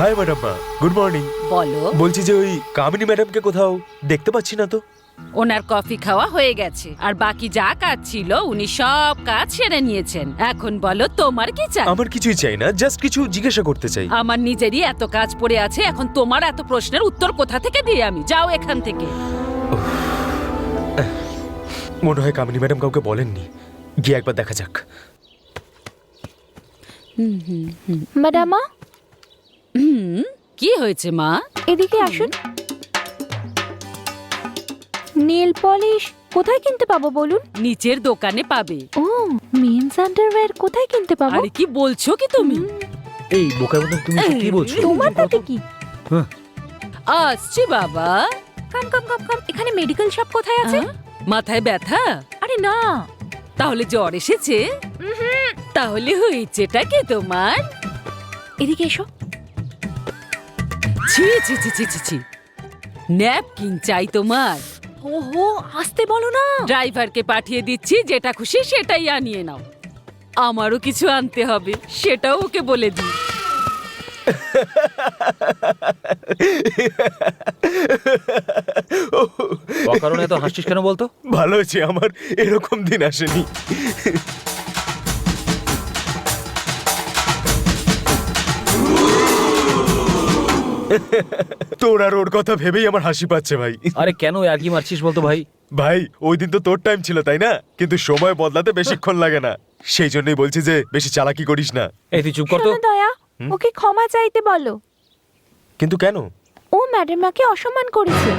High madam, good morning. বলো। বলছি যে ওই কামিনী ম্যাডামকে কোথাও দেখতে পাচ্ছি না তো। ওনার কফি খাওয়া হয়ে গেছে, আর বাকি যা কাজ ছিল উনি সব কাজ সেরে নিয়েছেন। এখন বলো তোমার কি চাই? আমার কিছুই চাই না, জাস্ট কিছু জিজ্ঞাসা করতে চাই। আমার নিজেরই এত কাজ পড়ে আছে, এখন তোমার এত প্রশ্নের উত্তর কোথা থেকে দিই আমি? যাও এখান থেকে। মনে হয় কামিনী ম্যাডাম কাউকে বলেননি, গিয়ে একবার দেখা যাক। ম্যাডামা, কি হয়েছে মা? এদিকে আসুন। নেল পলিশ কোথায় কিনতে পাবো বলুন? নিচের দোকানে পাবে। ও, মেন্স আন্ডারওয়্যার কোথায় কিনতে পাবো? আরে কি বলছো কি তুমি? এই বোকার মতো তুমি কি বলছো? তোমার তাতে কি? আসছি বাবা। কাম কাম কাম কাম, এখানে মেডিকেল শপ কোথায় আছে? মাথায় ব্যথা? আরে না। তাহলে জ্বর এসেছে? তাহলে হয়েছেটা কি তোমার? এদিকে এসো। ছি ছি ছি ছি ছি ছি, ন্যাপকিন চাই তোমার? ওহো, আসতে বলো না। ড্রাইভারকে পাঠিয়ে দিচ্ছি, যেটা খুশি সেটাই আনিয়ে নাও। আমারও কিছু আনতে হবে, সেটাও ওকে বলে দিই। অকারণে এত হাসছিস কেন বলতো? ভালো হয়েছে, আমার এরকম দিন আসেনি। তোর আর ওর কথা ভেবেই আমার হাসি পাচ্ছে ভাই। আরে কেন আর কি মারছিস বলতো ভাই? ভাই ওই দিন তো তোর টাইম ছিল তাই না, কিন্তু সময় বদলাতে বেশিক্ষণ লাগে না, সেই জন্যই বলছি যে বেশি চালাকি করিস না। এই তুই চুপ কর তো। শোনো দয়া, ওকে ক্ষমা চাইতে বলো। কিন্তু কেন? ও ম্যাডামাকে অসম্মান করেছে।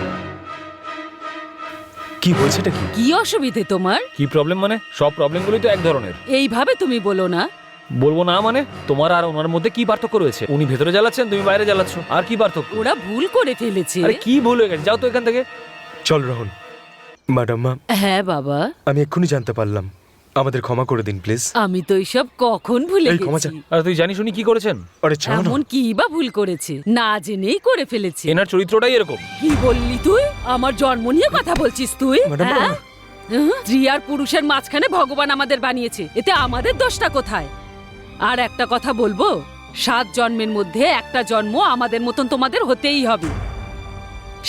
কি হয়েছে এটা কি? কি অসুবিধে তোমার? কি প্রবলেম মানে? সব প্রবলেমগুলোই তো এক ধরনের। এইভাবে তুমি বলো না। বলবো না মানে? তোমার আর ওনার মধ্যে কি পার্থক্য রয়েছে? উনি ভেতরে জ্বালাচ্ছেন, তুমি বাইরে জ্বালাচ্ছ, আর কি পার্থক্য? ওরা ভুল করে ফেলেছে। আরে কি ভুল হয়ে গেছে? যাও তো এখান থেকে। চল রোহন। ম্যাডাম মা, হ্যাঁ বাবা, আমি এক্ষুনি জানতে পারলাম, আমাদের ক্ষমা করে দিন প্লিজ। আমি তো এইসব কখন ভুলে এই ক্ষমা গেছি। চা। আর তুই জানিস উনি কি করেছেন? আরে ছাড়ো না। এমন কি বা ভুল করেছে? না জেনেই করে ফেলেছে। এনার চরিত্রটাই এরকম। কি বললি তুই? আমার জন্ম নিয়ে কথা বলছিস তুই? ম্যাডাম, হ্যাঁ? স্ত্রী আর পুরুষের মাঝখানে ভগবান আমাদের বানিয়েছে, এতে আমাদের দোষটা কোথায়? আর একটা কথা বলবো, 7 জন্মের মধ্যে একটা জন্ম আমাদের মতন তোমাদের হতেই হবে।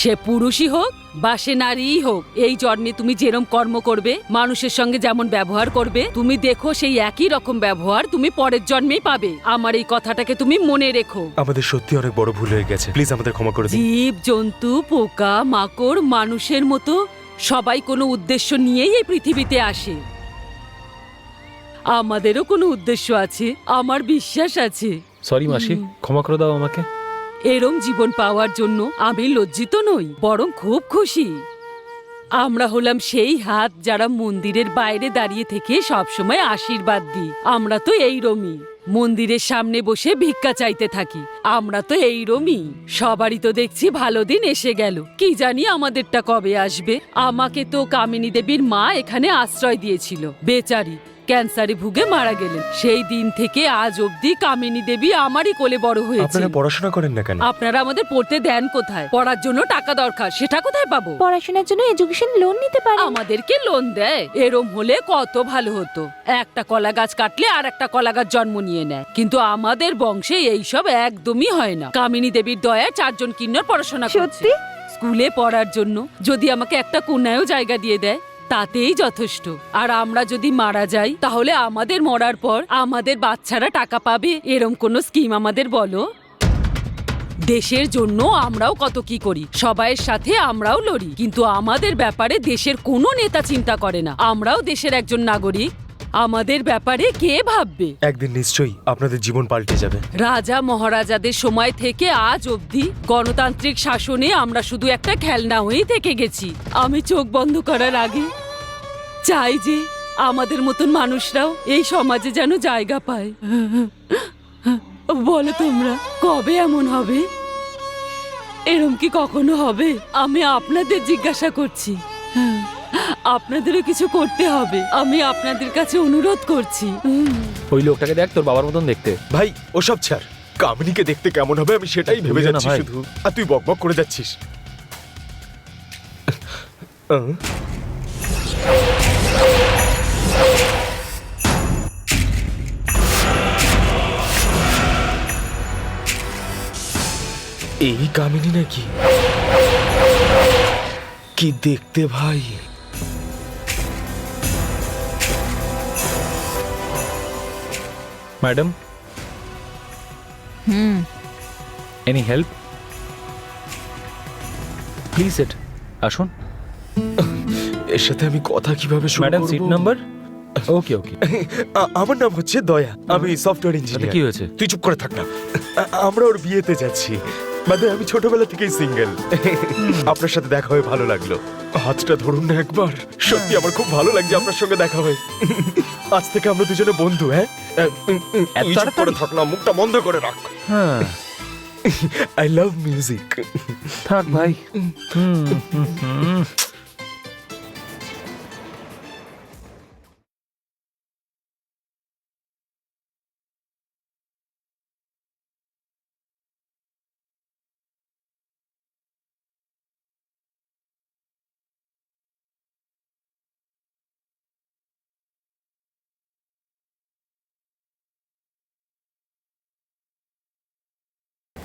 সে পুরুষই হোক বা সে নারীই হোক, এই জন্মে তুমি যেরম কর্ম করবে, মানুষের সঙ্গে যেমন ব্যবহার করবে, তুমি দেখো সেই একই রকম ব্যবহার তুমি পরের জন্মেই পাবে। আমার এই কথাটাকে তুমি মনে রেখো। আমাদের সত্যি অনেক বড় ভুল হয়ে গেছে, প্লিজ আমাদের ক্ষমা করে দিন। জীব জন্তু, পোকা মাকড়, মানুষের মতো সবাই কোনো উদ্দেশ্য নিয়েই এই পৃথিবীতে আসে। আমাদেরও কোনো উদ্দেশ্য আছে, আমার বিশ্বাস আছে। সরি মাসি, ক্ষমা করে দাও আমাকে। এরম জীবন পাওয়ার জন্য আমি লজ্জিত নই, বরং খুব খুশি। আমরা হলাম সেই হাত যারা মন্দিরের বাইরে দাঁড়িয়ে থেকে সবসময় আশীর্বাদ দিই। আমরা তো এইরমই, মন্দিরের সামনে বসে ভিক্ষা চাইতে থাকি। আমরা তো এইরমই। সবারই তো দেখছি ভালো দিন এসে গেল, কি জানি আমাদেরটা কবে আসবে। আমাকে তো কামিনী দেবীর মা এখানে আশ্রয় দিয়েছিল, বেচারি ক্যান্সারে ভুগে মারা গেলেন। সেই দিন থেকে আজ অবধি কামিনী দেবী আমারই কোলে বড় হয়েছে। আপনারা পড়াশোনা করেন না কেন? আপনারা আমাদের পড়তে দেন কোথায়? পড়ার জন্য টাকা দরকার, সেটা কোথায় পাবো? পড়াশোনার জন্য এডুকেশন লোন নিতে পারে। আমাদেরকে লোন দেয়? এরম হলে কত ভালো হতো। একটা কলা গাছ কাটলে আর একটা কলা গাছ জন্ম নিয়ে নেয়, কিন্তু আমাদের বংশে এইসব একদমই হয় না। কামিনী দেবীর দয়ায় 4 জন কিন্নর পড়াশোনা করছে। সত্যি? স্কুলে পড়ার জন্য যদি আমাকে একটা কোনায়ও জায়গা দিয়ে দেয় তাতেই যথেষ্ট। আর আমরা যদি মারা যাই, তাহলে আমাদের মরার পর আমাদের বাচ্চারা টাকা পাবে, এরম কোনো স্কিম আমাদের বলো? দেশের জন্য আমরাও কত কি করি, সবাইয়ের সাথে আমরাও লড়ি, কিন্তু আমাদের ব্যাপারে দেশের কোনো নেতা চিন্তা করে না। আমরাও দেশের একজন নাগরিক, আমাদের ব্যাপারে কে ভাববে? একদিন নিশ্চয়ই আপনাদের জীবন পাল্টে যাবে। রাজা মহারাজাদের সময় থেকে আজ অবধি গণতান্ত্রিক শাসনে আমরা শুধু একটা খেলনা হয়েই থেকে গেছি। আমি চোখ বন্ধ করার আগে চাই যে আমাদের মতন মানুষরাও এই সমাজে যেন জায়গা পায়। বলো তোমরা, কবে এমন হবে? এরম কি কখনো হবে? আমি আপনাদের জিজ্ঞাসা করছি। আপনাদেরও কিছু করতে হবে, আমি আপনাদের কাছে অনুরোধ করছি। ওই লোকটাকে দেখ, তোর বাবার মতন দেখতে। ভাই ওসব ছাড়, কামিনীকে দেখতে কেমন হবে আমি সেটাই ভেবে বুঝো না যাচ্ছি ভাই। শুধু, আর তুই বকবক করে যাচ্ছিস। এই কামিনী নাকি? কি দেখতে ভাই! Madam, any help? Please sit. আসুন। এর সাথে আমি কথা কিভাবে শুরু ম্যাডাম, করব? Seat number? Okay okay. আমার নাম হচ্ছে দয়া, আমি সফটওয়্যার তাতে ইঞ্জিনিয়ার। কি হয়েছে? তুই চুপ করে থাক না। আমরা ওর বিয়েতে যাচ্ছি। মানে আমি ছোটবেলা থেকেই সিঙ্গেল। আপনার সাথে দেখা হয়ে ভালো লাগলো। হাতটা ধরুন না একবার। সত্যি আমার খুব ভালো লাগছে আপনার সঙ্গে দেখা হয়ে। আজ থেকে আমরা দুজনে বন্ধু। হ্যাঁ, এত তুই চুপ করে তাড়াতাড়ি? থাক না, মুখটা বন্ধ করে রাখ। হ্যাঁ, আই লাভ মিউজিক। থাক ভাই।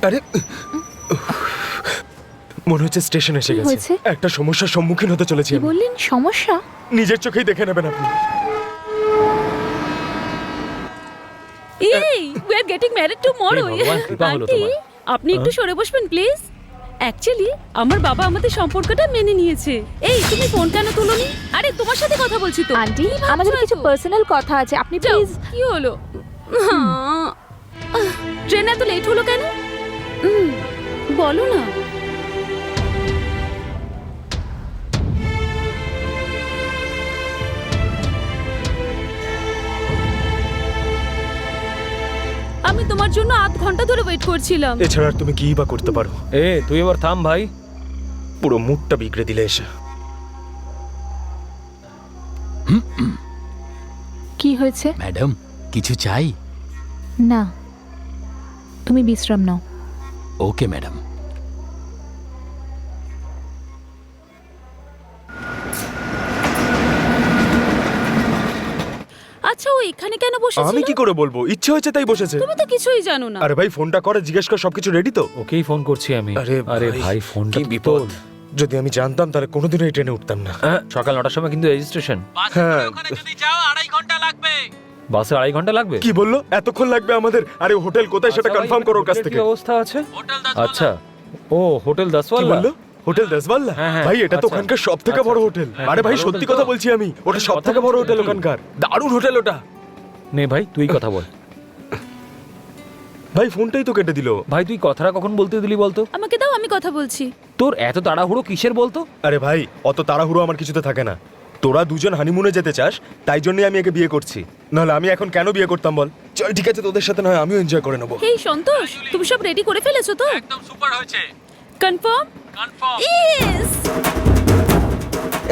আরে মনে হচ্ছে স্টেশন এসে কি গেছে। হয়েছে? একটা সমস্যার সম্মুখীন হতে চলেছি কি আমি। বললেন? সমস্যা? নিজের চোখেই দেখে নেবেন আপনি। এই we are getting married tomorrow. এই ভগবান, কৃপা হলো আন্টি, তোমার। আপনি একটু সরে বসবেন প্লিজ। অ্যাকচুয়ালি আমার বাবা আমাদের সম্পর্কটা মেনে নিয়েছে। এই তুমি ফোন কেন তুলোনি? আরে তোমার সাথে কথা বলছি তো। আন্টি, কি ভাবছো আমাদের কিছু এত? পার্সোনাল কথা আছে, আপনি যাও, প্লিজ। কি হলো? ট্রেন এত লেট হলো কেন? বলো না। আমি তোমার জন্য আধ ঘন্টা ধরে ওয়েট করছিলাম। এছাড়া আর তুমি কি বা করতে পারো? এ তুই এবার থাম ভাই। পুরো মুডটা বিগড়ে দিলে এসে। কি হয়েছে? ম্যাডাম, কিছু চাই? না, তুমি বিশ্রাম নাও। Okay madam. আচ্ছা, ও এখানে কেন বসেছিল? আমি কি করে বলবো? ইচ্ছে হয়েছে তাই বসেছে। তুমি তো কিছুই জানো না। আরে ভাই, ফোনটা করে জিজ্ঞেস কর সবকিছু রেডি তো। ওকেই ফোন করছি আমি। আরে ভাই, ফোনটা কি বিপদ! যদি আমি জানতাম তাহলে কোনোদিনও এই ট্রেনে উঠতাম না। সকাল 9টার সময় কিন্তু রেজিস্ট্রেশন। হ্যাঁ, বাসে 2.5 ঘন্টা লাগবে। কি বললো? এতক্ষণ লাগবে আমাদের? আরে হোটেল কোথায় সেটা কনফার্ম করো ওর কাছ থেকে। কি অবস্থা আছে? আচ্ছা, ও হোটেল কি 10ওয়ালা। বললো? হোটেল দশবাল্লা? হ্যাঁ, হ্যাঁ, ভাই এটা তো আচ্ছা। ওখানকার সব থেকে বড় হোটেল। হ্যাঁ, আরে ভাই ভালো সত্যি হোটেল কথা তো। বলছি আমি, ওটা হ্যাঁ, সব কথা থেকে বড় বলছি হোটেল নাকি? ওখানকার। দারুণ হোটেল ওটা। নে ভাই, তুই কথা বল। ভাই ফোনটাই তো কেটে দিল। ভাই তুই কথাটা কখন বলতে দিলি বলতো? আমাকে দাও, আমি কথা বলছি। তোর এত তাড়াহুড়ো কিসের বলতো? আরে ভাই, অত তাড়াহুড়ো আমার কিছুতে থাকে না। তোরা দুজন হানিমুনে যেতে চাস, তাই জন্যই আমি একে বিয়ে করছি। নাহলে আমি এখন কেন বিয়ে করতাম বল? চল ঠিক আছে, তোদের সাথে নয় আমিও এনজয় করে নেবো। হেই সন্তোষ, তুমি সব রেডি করে ফেলেছো তো? একদম সুপার হয়েছে। কনফার্ম? কনফার্ম। ইয়েস।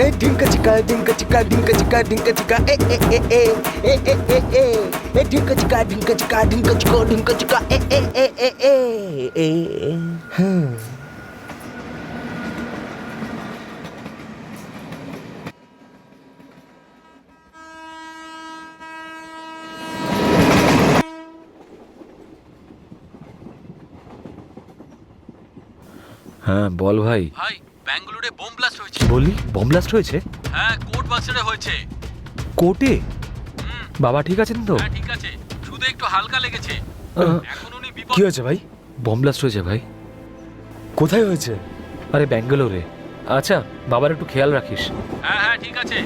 এই ডিঙ্কা চিকা ডিঙ্কা চিকা ডিঙ্কা চিকা ডিঙ্কা চিকা এ এ এ এ এ এ এ এ এ ডিঙ্কা চিকা ডিঙ্কা চিকা ডিঙ্কা চিকা ডিঙ্কা চিকা এ এ এ এ এ এ হ্যাঁ। হ্যাঁ বল ভাই। ভাই, ব্যাঙ্গালোরে বোম ব্লাস্ট হয়েছে। কি বললি? বম ব্লাস্ট হয়েছে? হ্যাঁ, কোর্ট বাসেরে হয়েছে। কোর্টে? বাবা ঠিক আছেন তো? হ্যাঁ ঠিক আছে, শুধু একটু হালকা লেগেছে। এখন উনি বিপদ। কি হয়েছে ভাই? বম ব্লাস্ট হয়েছে ভাই। কোথায় হয়েছে? আরে ব্যাঙ্গালোরে। আচ্ছা, বাবার একটু খেয়াল রাখিস। হ্যাঁ হ্যাঁ ঠিক আছে।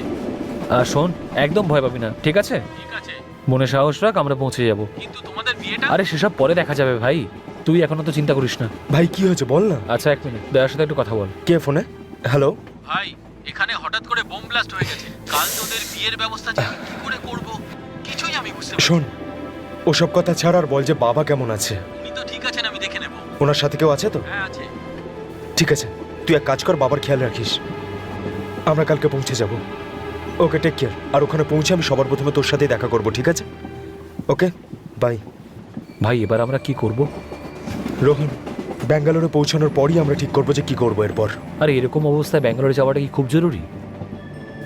আর শোন, একদম ভয় পাবি না, ঠিক আছে? ঠিক আছে, মনে সাহস রাখ, আমরা পৌঁছে যাব। কিন্তু তোমাদের বিয়েটা? আরে সেসব পরে দেখা যাবে ভাই, তুই এখনো তো চিন্তা করিস না। ভাই কি হয়েছে বল না। আচ্ছা 1 মিনিট, দয়ার সাথে একটু কথা বল। কে ফোনে? হ্যালো। ভাই, এখানে হঠাৎ করে বোম ব্লাস্ট হয়ে গেছে। কাল তোদের বিয়ের ব্যবস্থা যে আমি কি করে করব, কিছুই আমি বুঝতে পারছি না। শোন, ওসব কথা ছাড় আর বল যে বাবা কেমন আছে। উনি তো ঠিক আছেন, আমি দেখে নেব। ওনার সাথে কেউ আছে তো? হ্যাঁ আছে। ঠিক আছে, তুই এক কাজ কর, বাবার খেয়াল রাখিস। আমরা কালকে পৌঁছে যাব। ওকে, টেক কেয়ার। আর ওখানে পৌঁছে আমি সবার প্রথমে তোর সাথেই দেখা করব, ঠিক আছে? ওকে, বাই। ভাই এবার আমরা কি করব? রোহন, ব্যাঙ্গালোরে পৌঁছানোর পরই আমরা ঠিক করবো যে কি করবো এরপর। আরে এরকম অবস্থায় ব্যাঙ্গালোরে যাওয়াটা কি খুব জরুরি?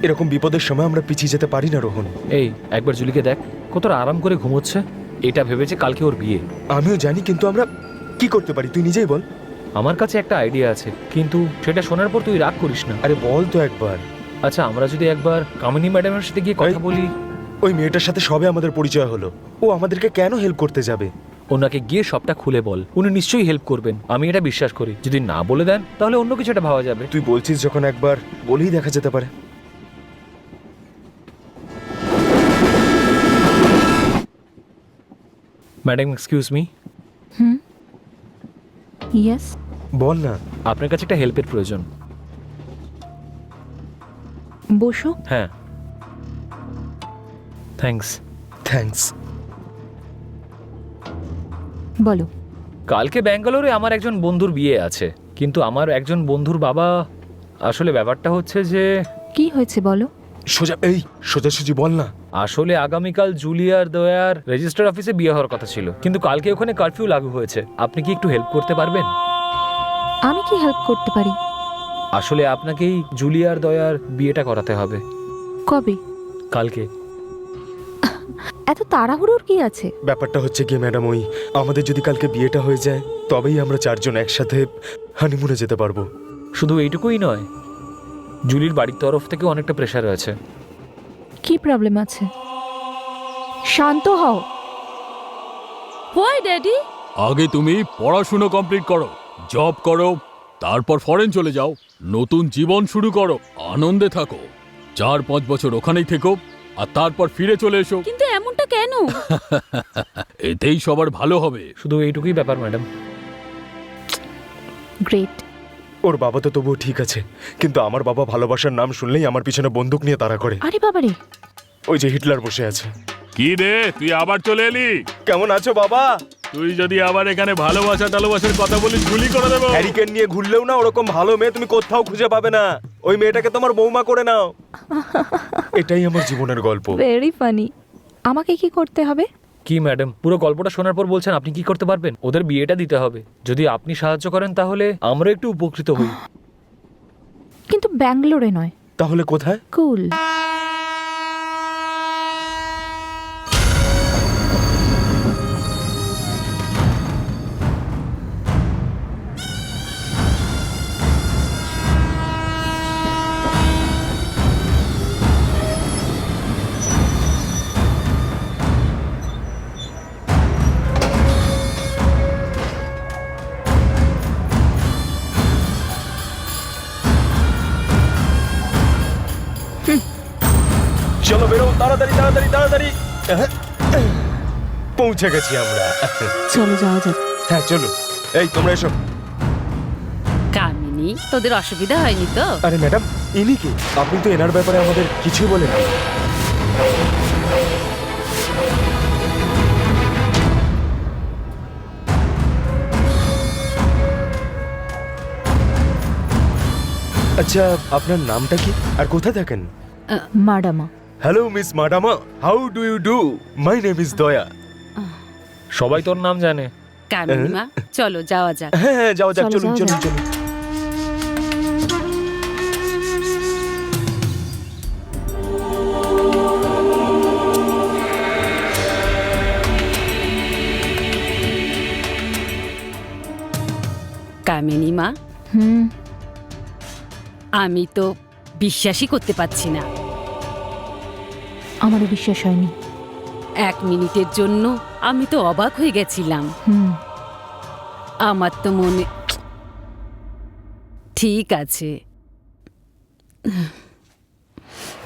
এরকম বিপদের সময় আমরা পিছিয়ে যেতে পারি না রোহন। এই একবার জুলিকে দেখ, কতটা আরাম করে ঘুমোচ্ছে। এটা ভেবেছে কালকে ওর বিয়ে। আমিও জানি, কিন্তু আমরা কি করতে পারি তুই নিজেই বল। আমার কাছে একটা আইডিয়া আছে, কিন্তু সেটা শোনার পর তুই রাগ করিস না। আরে বল তো একবার। আচ্ছা, আমরা যদি একবার কামিনী ম্যাডামের সাথে গিয়ে কথা এই- বলি। ওই মেয়েটার সাথে সবে আমাদের পরিচয় হলো, ও আমাদেরকে কেন হেল্প করতে যাবে? ওনাকে গিয়ে সবটা খুলে বল, উনি নিশ্চয়ই হেল্প করবেন, আমি এটা বিশ্বাস করি। যদি না বলে দেন তাহলে অন্য কিছু একটা ভাবা যাবে। তুই বলছিস যখন, একবার বলেই দেখা যেতে পারে। Madam, excuse me. ইয়েস। বল না। আপনার কাছে একটা হেল্পের প্রয়োজন। বসো। হ্যাঁ, থ্যাঙ্কস। থ্যাঙ্কস। বলো। কালকে ব্যাঙ্গালোরে আমার একজন বন্ধুর বিয়ে আছে, কিন্তু আমার একজন বন্ধুর বাবা, আসলে ব্যাপারটা হচ্ছে যে কি হয়েছে বলো। সোজাসুজি বল না। আসলে আগামীকাল জুলিয়ার দয়ার রেজিস্টার অফিসে বিয়ে হওয়ার কথা ছিল, কিন্তু কালকে ওখানে কারফিউ লাগু হয়েছে। আপনি কি একটু হেল্প করতে পারবেন? আমি কি হেল্প করতে পারি? আসলে আপনাকেই জুলিয়ার দয়ার বিয়েটা করাতে হবে কবে? কালকে। এত তাড়াহুড়োর কি আছে? ব্যাপারটা হচ্ছে কি ম্যাডাম, ওই আমাদের যদি কালকে বিয়েটা হয়ে যায় তবেই আমরা চারজন একসাথে হানিমুনে যেতে পারবো। শুধু এইটুকুই নয়, জুলির বাড়ির তরফ থেকে অনেকটা প্রেশার রয়েছে। কি প্রবলেম আছে? শান্ত হও। Why daddy? আগে তুমি পড়াশুনো কমপ্লিট করো, জব করো, তারপর ফরেন চলে যাও, নতুন জীবন শুরু করো, আনন্দে থাকো, 4-5 বছর ওখানেই থেকো, আর তারপর ফিরে চলে এসো। কিন্তু এমনটা কেন? এতেই সবার ভালো হবে। শুধু এইটুকুই ব্যাপার ম্যাডাম। গ্রেট। ওর বাবা তো তবুও ঠিক আছে, কিন্তু আমার বাবা ভালোবাসার নাম শুনলেই আমার পিছনে বন্দুক নিয়ে তাড়া করে। আরে বাবারে। ওই যে হিটলার বসে আছে। কি রে, তুই আবার চলে এলি? কেমন আছো বাবা? তুই যদি আবার এখানে ভালোবাসার কথা বলিস, গুলি করে দেবো। হ্যারিকেন নিয়ে ঘুরলেও না ওরকম ভালো মেয়ে তুমি কোথাও খুঁজে পাবে না। ওই মেয়েটাকে তোমার বৌমা করে নাও। এটাই আমার জীবনের গল্প। Very funny. আমাকে কি করতে হবে? কি ম্যাডাম, পুরো গল্পটা শোনার পর বলছেন আপনি কি করতে পারবেন? ওদের বিয়েটা দিতে হবে। যদি আপনি সাহায্য করেন তাহলে আমরা একটু উপকৃত হই। কিন্তু ব্যাঙ্গালোরে নয়। তাহলে কোথায়? কুল। চলো বেরো, তাড়াতাড়ি তাড়াতাড়ি তাড়াতাড়ি। পৌঁছে গেছি আমরা। চলো যাওয়া যাক। হ্যাঁ চলো। এই তোমরা এসো। কামিনী, তোদের অসুবিধা হয়নি তো? আরে ম্যাডাম, ইনি কি? আপনি তো এনার ব্যাপারে আমাদের কিছু বলেন। আচ্ছা, আপনার নামটা কি আর কোথায় থাকেন? মাডামা। হ্যালো মিস মাডামা, how do you do? My name is Daya. সবাই তোর নাম জানে। কামিনী মা, চলো যাওয়া যাক। হ্যাঁ হ্যাঁ, যাওয়া যাক, চলো, চলুন যাওয়া চলুন যাক। চলুন। কামিনী মা, হুম। আমি তো বিশ্বাসই করতে পারছি না। আমারও বিশ্বাস হয়নি। 1 মিনিটের জন্য আমি তো অবাক হয়ে গেছিলাম। হুম। আমার তো মনে, ঠিক আছে,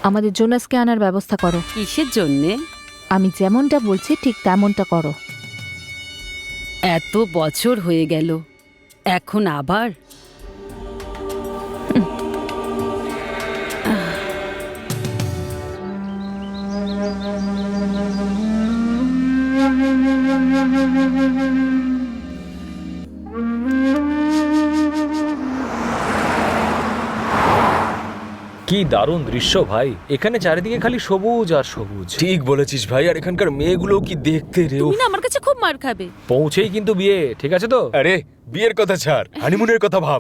আমাদের জোনাসকে আনার ব্যবস্থা করো। কিসের জন্যে? আমি যেমনটা বলছি ঠিক তেমনটা করো। এত বছর হয়ে গেল, এখন আবার? কি দারুণ দৃশ্য ভাই, এখানে চারিদিকে খালি সবুজ আর সবুজ। ঠিক বলেছিস ভাই, আর এখানকার মেয়েগুলো কি দেখতে রে! তুমি না আমার কাছে খুব মার খাবে। পৌঁছেই কিন্তু বিয়ে, ঠিক আছে তো? আরে বিয়ের কথা ছাড়, হানিমুনের কথা ভাব।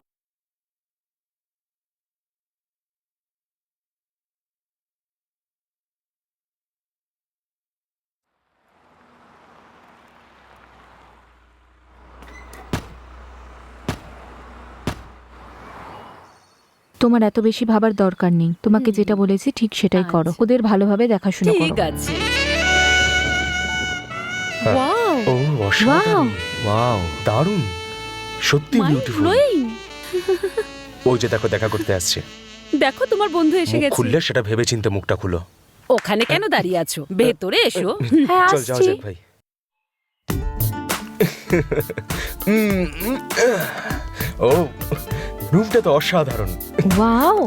তোমার এত বেশি ভাবার দরকার নেই, তোমাকে যেটা বলেছি ঠিক সেটাই করো, আচ্ছা। ওদের ভালোভাবে দেখাশোনা ঠিক করো। আছে। হ্যাঁ। ওয়াও, ও অসাধারণ, ওয়াও দারুণ, সত্যি মাইন্ড বিউটিফুল। ব্লোয়িং। ওই যে দেখো দেখা করতে আসছে, দেখো তোমার বন্ধু এসে মুখ গেছে। খুললে সেটা ভেবে চিন্তে মুখটা খুলো। ওখানে কেন দাঁড়িয়ে আছো? ভেতরে এসো। হ্যাঁ, চল যাওয়া আসছি। যাক ভাই। ও রুমটা তো অসাধারণ। ওয়াও,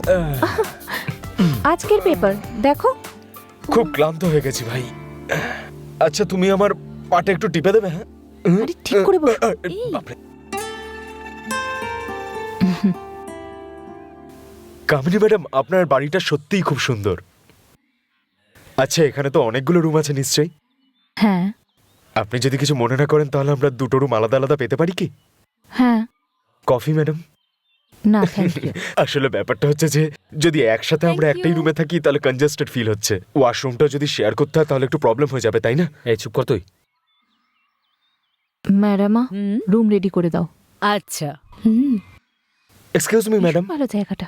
আজকের পেপার দেখো। খুব ক্লান্ত হয়ে গেছি ভাই। আচ্ছা তুমি আমার পাটা একটু টিপে দেবে? হ্যাঁ আরে ঠিক করে বসো। বাপরে। কামিনী ম্যাডাম, আপনার বাড়িটা সত্যিই খুব সুন্দর। আচ্ছা এখানে তো অনেকগুলো রুম আছে নিশ্চয়ই। হ্যাঁ আপনি যদি কিছু মনে না করেন তাহলে আমরা দুটো রুম আলাদা আলাদা পেতে পারি কি? হ্যাঁ, কফি ম্যাডাম? না থ্যাংক ইউ। আসলে ব্যাপারটা হচ্ছে যে যদি একসাথে আমরা Thank একটাই you. রুমে থাকি তাহলে কনজেস্টেড ফিল হচ্ছে। ওয়াশরুমটা যদি শেয়ার করতে হয় তাহলে একটু প্রবলেম হয়ে যাবে, তাই না? এই চুপ কর তুই। ম্যাডামা, হুম, রুম রেডি করে দাও। আচ্ছা। Excuse me madam. ভালো জায়গাটা।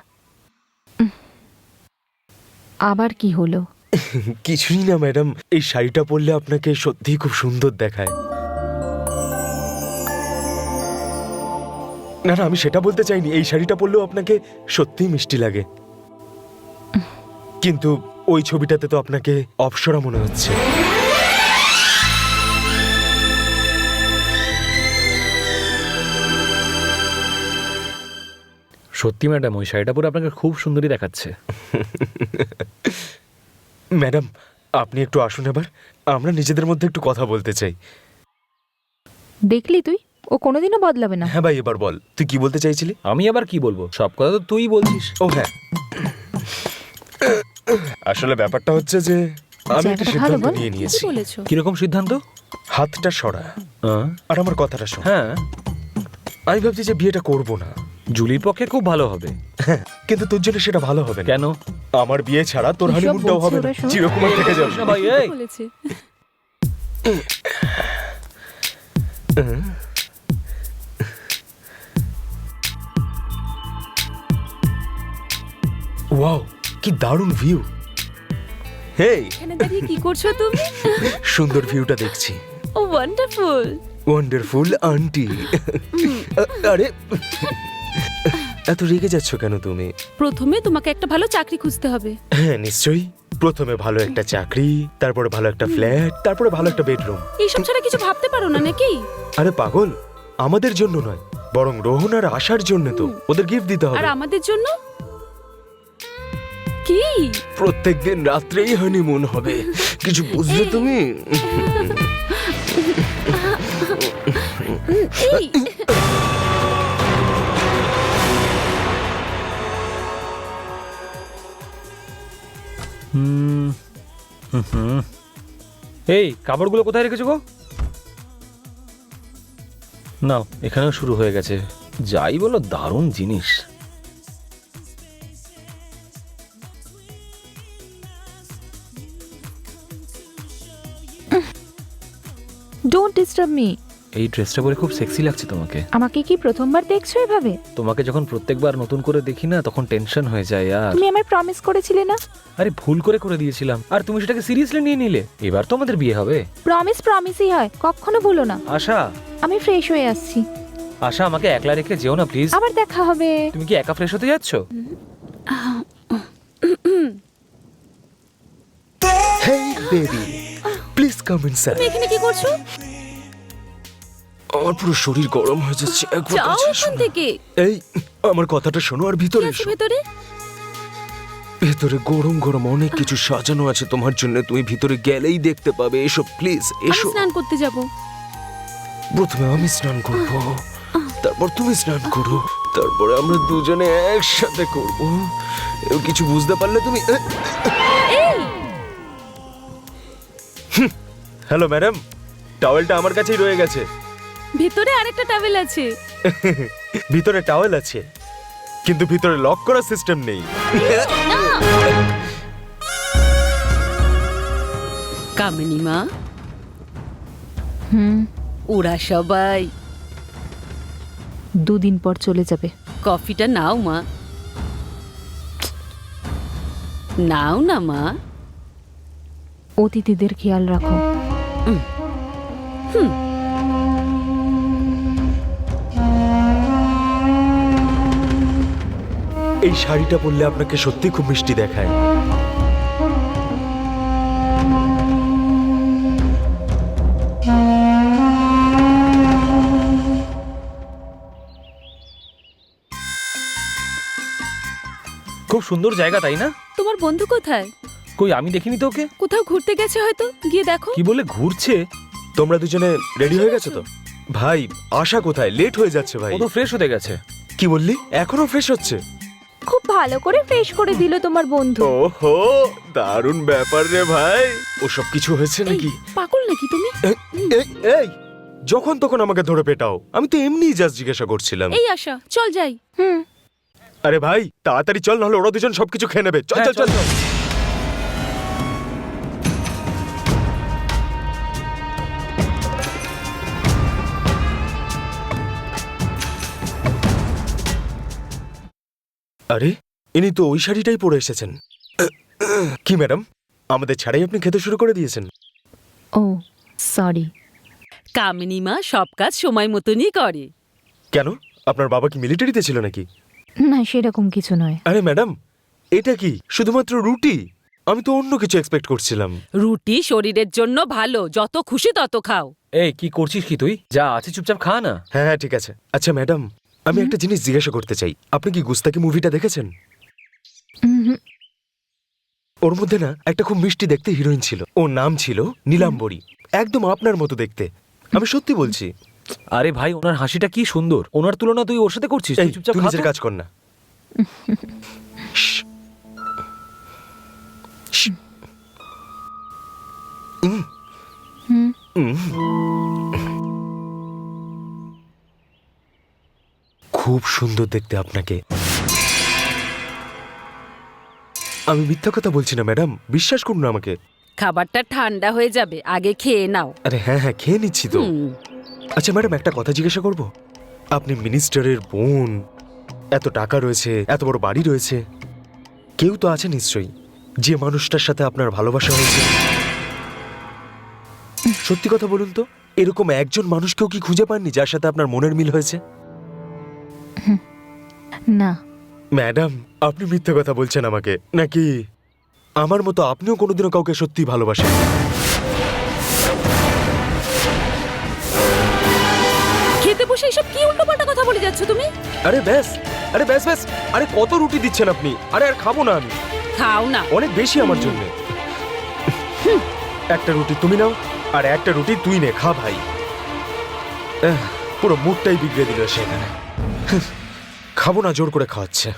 আবার কি হলো? কিছুই না ম্যাডাম, এই শাড়িটা পরলে আপনাকে সত্যিই খুব সুন্দর দেখায়। না না, আমি সেটা বলতে চাইনি, এই শাড়িটা পরলেও আপনাকে সত্যিই মিষ্টি লাগে। কিন্তু ওই ছবিটাতে তো আপনাকে অপ্সরা মনে হচ্ছে। সত্যি ম্যাডাম, ওই শাড়িটা পরে আপনাকে খুব সুন্দরী দেখাচ্ছে। ম্যাডাম আপনি একটু আসুন এবার, আমরা নিজেদের মধ্যে একটু কথা বলতে চাই। দেখলি তুই, ও কোনোদিনও বদলাবে না। হ্যাঁ ভাই এবার বল, তুই কি বলতে চাইছিলি? আমি আবার কি বলবো, সব কথা তো তুই বলছিস। ও হ্যাঁ, আসলে ব্যাপারটা হচ্ছে যে আমি একটা জায়গাটা ভালো সিদ্ধান্ত বল। নিয়ে কি নিয়েছি। বলেছো? কিরকম সিদ্ধান্ত? হাতটা সরা আর আমার কথাটা শোন। হ্যাঁ, আমি ভাবছি যে বিয়েটা করব না, জুলির পক্ষে খুব ভালো হবে। কিন্তু তোর জন্য সেটা ভালো হবে না। কেন? আমার বিয়ে ছাড়া তোর এসব হানিমুনটাও বলছে হবে না, ওরা, শোন। চিরকুমার থেকে যাবে। না ভাই, এই বলেছে। ওয়াও কি দারুণ ভিউ। হেই, এখানে দাঁড়িয়ে কি করছো তুমি? সুন্দর ভিউটা দেখছি। ও ওয়ান্ডারফুল। Wonderful aunty. আরে এত রেগে যাচ্ছ কেন তুমি? প্রথমে তোমাকে একটা ভালো চাকরি খুঁজতে হবে। হ্যাঁ নিশ্চয়ই, প্রথমে ভালো একটা চাকরি, তারপরে ভালো একটা ফ্ল্যাট, তারপরে ভালো একটা বেডরুম। এইসব ছাড়া কিছু ভাবতে পারো না নাকি? আরে পাগল, আমাদের জন্য নয়, বরং রোহন আর আশার জন্য তো। ওদের গিফট দিতে আর হবে। আমাদের জন্য কি? প্রত্যেকদিন রাত্রেই হানিমুন হবে, কিছু বুঝলে তুমি? এই এই কাপড়গুলো কোথায় রেখেছো গো? নাও, এখানেও শুরু হয়ে গেছে। যাই বলো, দারুণ জিনিস। Don't disturb me. এই ড্রেসটা পরে খুব সেক্সি লাগছে তোমাকে। আমাকে কি প্রথমবার দেখছো এভাবে? তোমাকে যখন প্রত্যেকবার নতুন করে দেখি না, তখন টেনশন হয়ে যায় আর। তুমি আমায় প্রমিস করেছিলে না? আরে ভুল করে দিয়েছিলাম, আর তুমি সেটাকে সিরিয়াসলি নিয়ে নিলে। এবার তো আমাদের বিয়ে হবে। প্রমিস প্রমিসই হয়, কখনো ভুলো না। আশা, আমি ফ্রেশ হয়ে আসছি, আশা আমাকে একলা রেখে যেও না প্লিজ। আবার দেখা হবে। তুমি কি একা ফ্রেশ হতে যাচ্ছ? হেই বেবি, প্লিজ কাম ইনসাইড। তুমি এখানে কি করছো? আমার পুরো শরীর গরম হয়ে যাচ্ছে, একবার যাও কাছে এখান এসো না। থেকে। এই আমার কথাটা শোনো আর কি ভিতরে আছে এসো। ভেতরে? ভেতরে গরম গরম অনেক কিছু সাজানো আছে তোমার জন্য, তুমি ভিতরে গেলেই দেখতে পাবে। এসো প্লিজ, আমি এসো। স্নান করতে যাব। প্রথমে আমি স্নান করব, তারপর তুমি স্নান করো, তারপরে আমরা দুজনে একসাথে করব। কিছু বুঝতে পারলে তুমি? হ্যালো ম্যাডাম, টাওয়েলটা আমার কাছেই রয়ে গেছে। ভেতরে আরেকটা টাওয়েল আছে। ভিতরে টাওয়েল আছে, কিন্তু ভিতরে লক করার সিস্টেম নেই। কামিনী মা, হুম, ওরা সবাই 2 দিন পর চলে যাবে। কফিটা নাও মা। নাও না মা। অতিথিদের খেয়াল রাখো। এই শাড়িটা পরলে আপনাকে সত্যি খুব মিষ্টি দেখায়। খুব সুন্দর জায়গা তাই না? তোমার বন্ধু কোথায়? কই আমি দেখিনি তো ওকে। কোথাও ঘুরতে গেছে হয়তো, গিয়ে দেখো। কি বলে ঘুরছে? তোমরা দুজনে রেডি হয়ে গেছো তো? ভাই আশা কোথায়? লেট হয়ে যাচ্ছে ভাই। ও তো ফ্রেশ হতে গেছে। কি বললি? এখনো ফ্রেশ হচ্ছে? খুব ভালো করে ফ্রেশ করে দিল তোমার বন্ধু। ওহো, দারুণ ব্যাপার রে ভাই। ওসব কিছু হয়েছে নাকি? পাগল নাকি তুমি? এই যখন তখন আমাকে ধরে পেটাও। আমি তো এমনিই জাস্ট জিজ্ঞাসা করছিলাম। এই আশা, চল যাই। আরে ভাই তাড়াতাড়ি চল, নাহলে ওরা দুজন সবকিছু খেয়ে নেবে। চল হ্যাঁ, চল চল। আরে ইনি তো ওই শাড়িটাই পরে এসেছেন। কি ম্যাডাম, আমাদের ছাড়াই আপনি খেতে শুরু করে দিয়েছেন? ও সরি। কামিনী মা সব কাজ সময় মতনই করে। কেন, আপনার বাবা কি মিলিটারিতে ছিল নাকি? না সেরকম কিছু নয়। আরে ম্যাডাম, এটা কি শুধুমাত্র রুটি? আমি তো অন্য কিছু এক্সপেক্ট করছিলাম। রুটি শরীরের জন্য ভালো, যত খুশি তত খাও। এই কি করছিস কি তুই? যা আছে চুপচাপ খা না। হ্যাঁ হ্যাঁ ঠিক আছে। আচ্ছা ম্যাডাম, আমি একটা জিনিস জিজ্ঞাসা করতে চাই। আপনি কি গুস্তাকি মুভিটা দেখেছেন? উহুম, ওর মধ্যে না একটা খুব মিষ্টি দেখতে হিরোইন ছিল, ওর নাম ছিল নীলাম্বরী। একদম আপনার মতো দেখতে, আমি সত্যি বলছি। আরে ভাই ওনার হাসিটা কি সুন্দর, ওনার তুলনা তুই ওর সাথে করছিস? এই তুই চুপচাপ তুই খা নিজের তো। কাজ কর না। খুব সুন্দর দেখতে আপনাকে। আমি মিথ্যা কথা বলছি না ম্যাডাম, বিশ্বাস করুন আমাকে। খাবারটা ঠান্ডা হয়ে যাবে, আগে খেয়ে নাও। আরে হ্যাঁ হ্যাঁ খেয়ে নিচ্ছি তো। আচ্ছা ম্যাডাম, একটা কথা জিজ্ঞাসা করব? আপনি মিনিস্টারের বোন, এত টাকা রয়েছে, এত বড় বাড়ি রয়েছে, কেউ তো আছে নিশ্চয়ই যে মানুষটার সাথে আপনার ভালোবাসা হয়েছে। সত্যি কথা বলুন তো, এরকম একজন মানুষকেও কি খুঁজে পাননি যার সাথে আপনার মনের মিল হয়েছে? না ম্যাডাম, আপনি মিথ্যে কথা বলছেন আমাকে, নাকি আমার মতো আপনিও কোনোদিনও কাউকে সত্যি ভালোবাসেন? খেতে বসে এসব কি উল্টোপাল্টা কথা বলে যাচ্ছ তুমি? আরে ব্যাস, আরে ব্যাস ব্যাস। আরে কত রুটি দিচ্ছেন আপনি? আরে আর খাবো না আমি, খাও না। অনেক বেশি আমার জন্য। একটা রুটি তুমি নাও, আর একটা রুটি তুই নে, খা ভাই। পুরো মুডটাই বিগড়ে দিল সেখানে। খাবো না, জোর করে খাওয়াচ্ছে।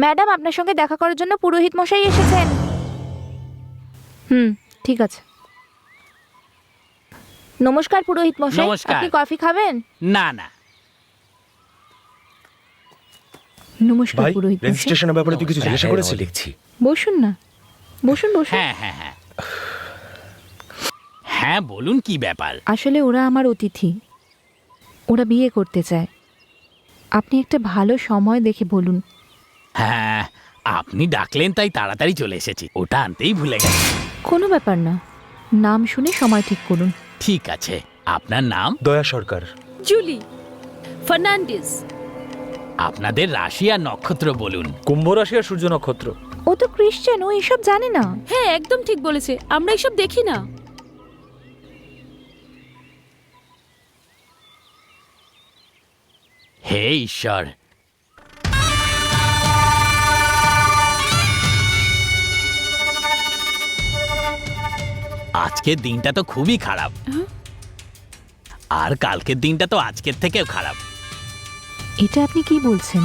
ম্যাডাম, আপনার সঙ্গে দেখা করার জন্য পুরোহিত মশাই এসেছেন। ঠিক আছে। নমস্কার পুরোহিত মশাই, নমস্কার। আপনি কফি খাবেন? না না, নমস্কার ভাই, পুরোহিত মশাই। রেজিস্ট্রেশনের ব্যাপারে তুই কিছু জিজ্ঞাসা হ্যাঁ, করেছিলি? লিখছি। বসুন না, বসুন বসুন। হ্যাঁ হ্যাঁ হ্যাঁ হ্যাঁ বলুন কি ব্যাপার? আসলে ওরা আমার অতিথি, ওরা বিয়ে করতে চায়। আপনি একটা ভালো সময় দেখে বলুন। হ্যাঁ আপনি ডাকলেন তাই তাড়াতাড়ি চলে এসেছি, ওটা আনতেই ভুলে গেছি। কোনো ব্যাপার না, নাম শুনে সময় ঠিক করুন। ঠিক আছে, আপনার নাম? দয়া সরকার। জুলি ফার্নান্ডিস। আপনাদের রাশি আর নক্ষত্র বলুন। কুম্ভ রাশি আর সূর্য নক্ষত্র। ও তো খ্রিস্টান, ও এসব জানে না। হ্যাঁ একদম ঠিক বলেছে, আমরা এসব দেখি না। হে ঈশ্বর, আজকের দিনটা তো খুবই খারাপ, আর কালকের দিনটা তো আজকের থেকেও খারাপ। এটা আপনি কি বলছেন?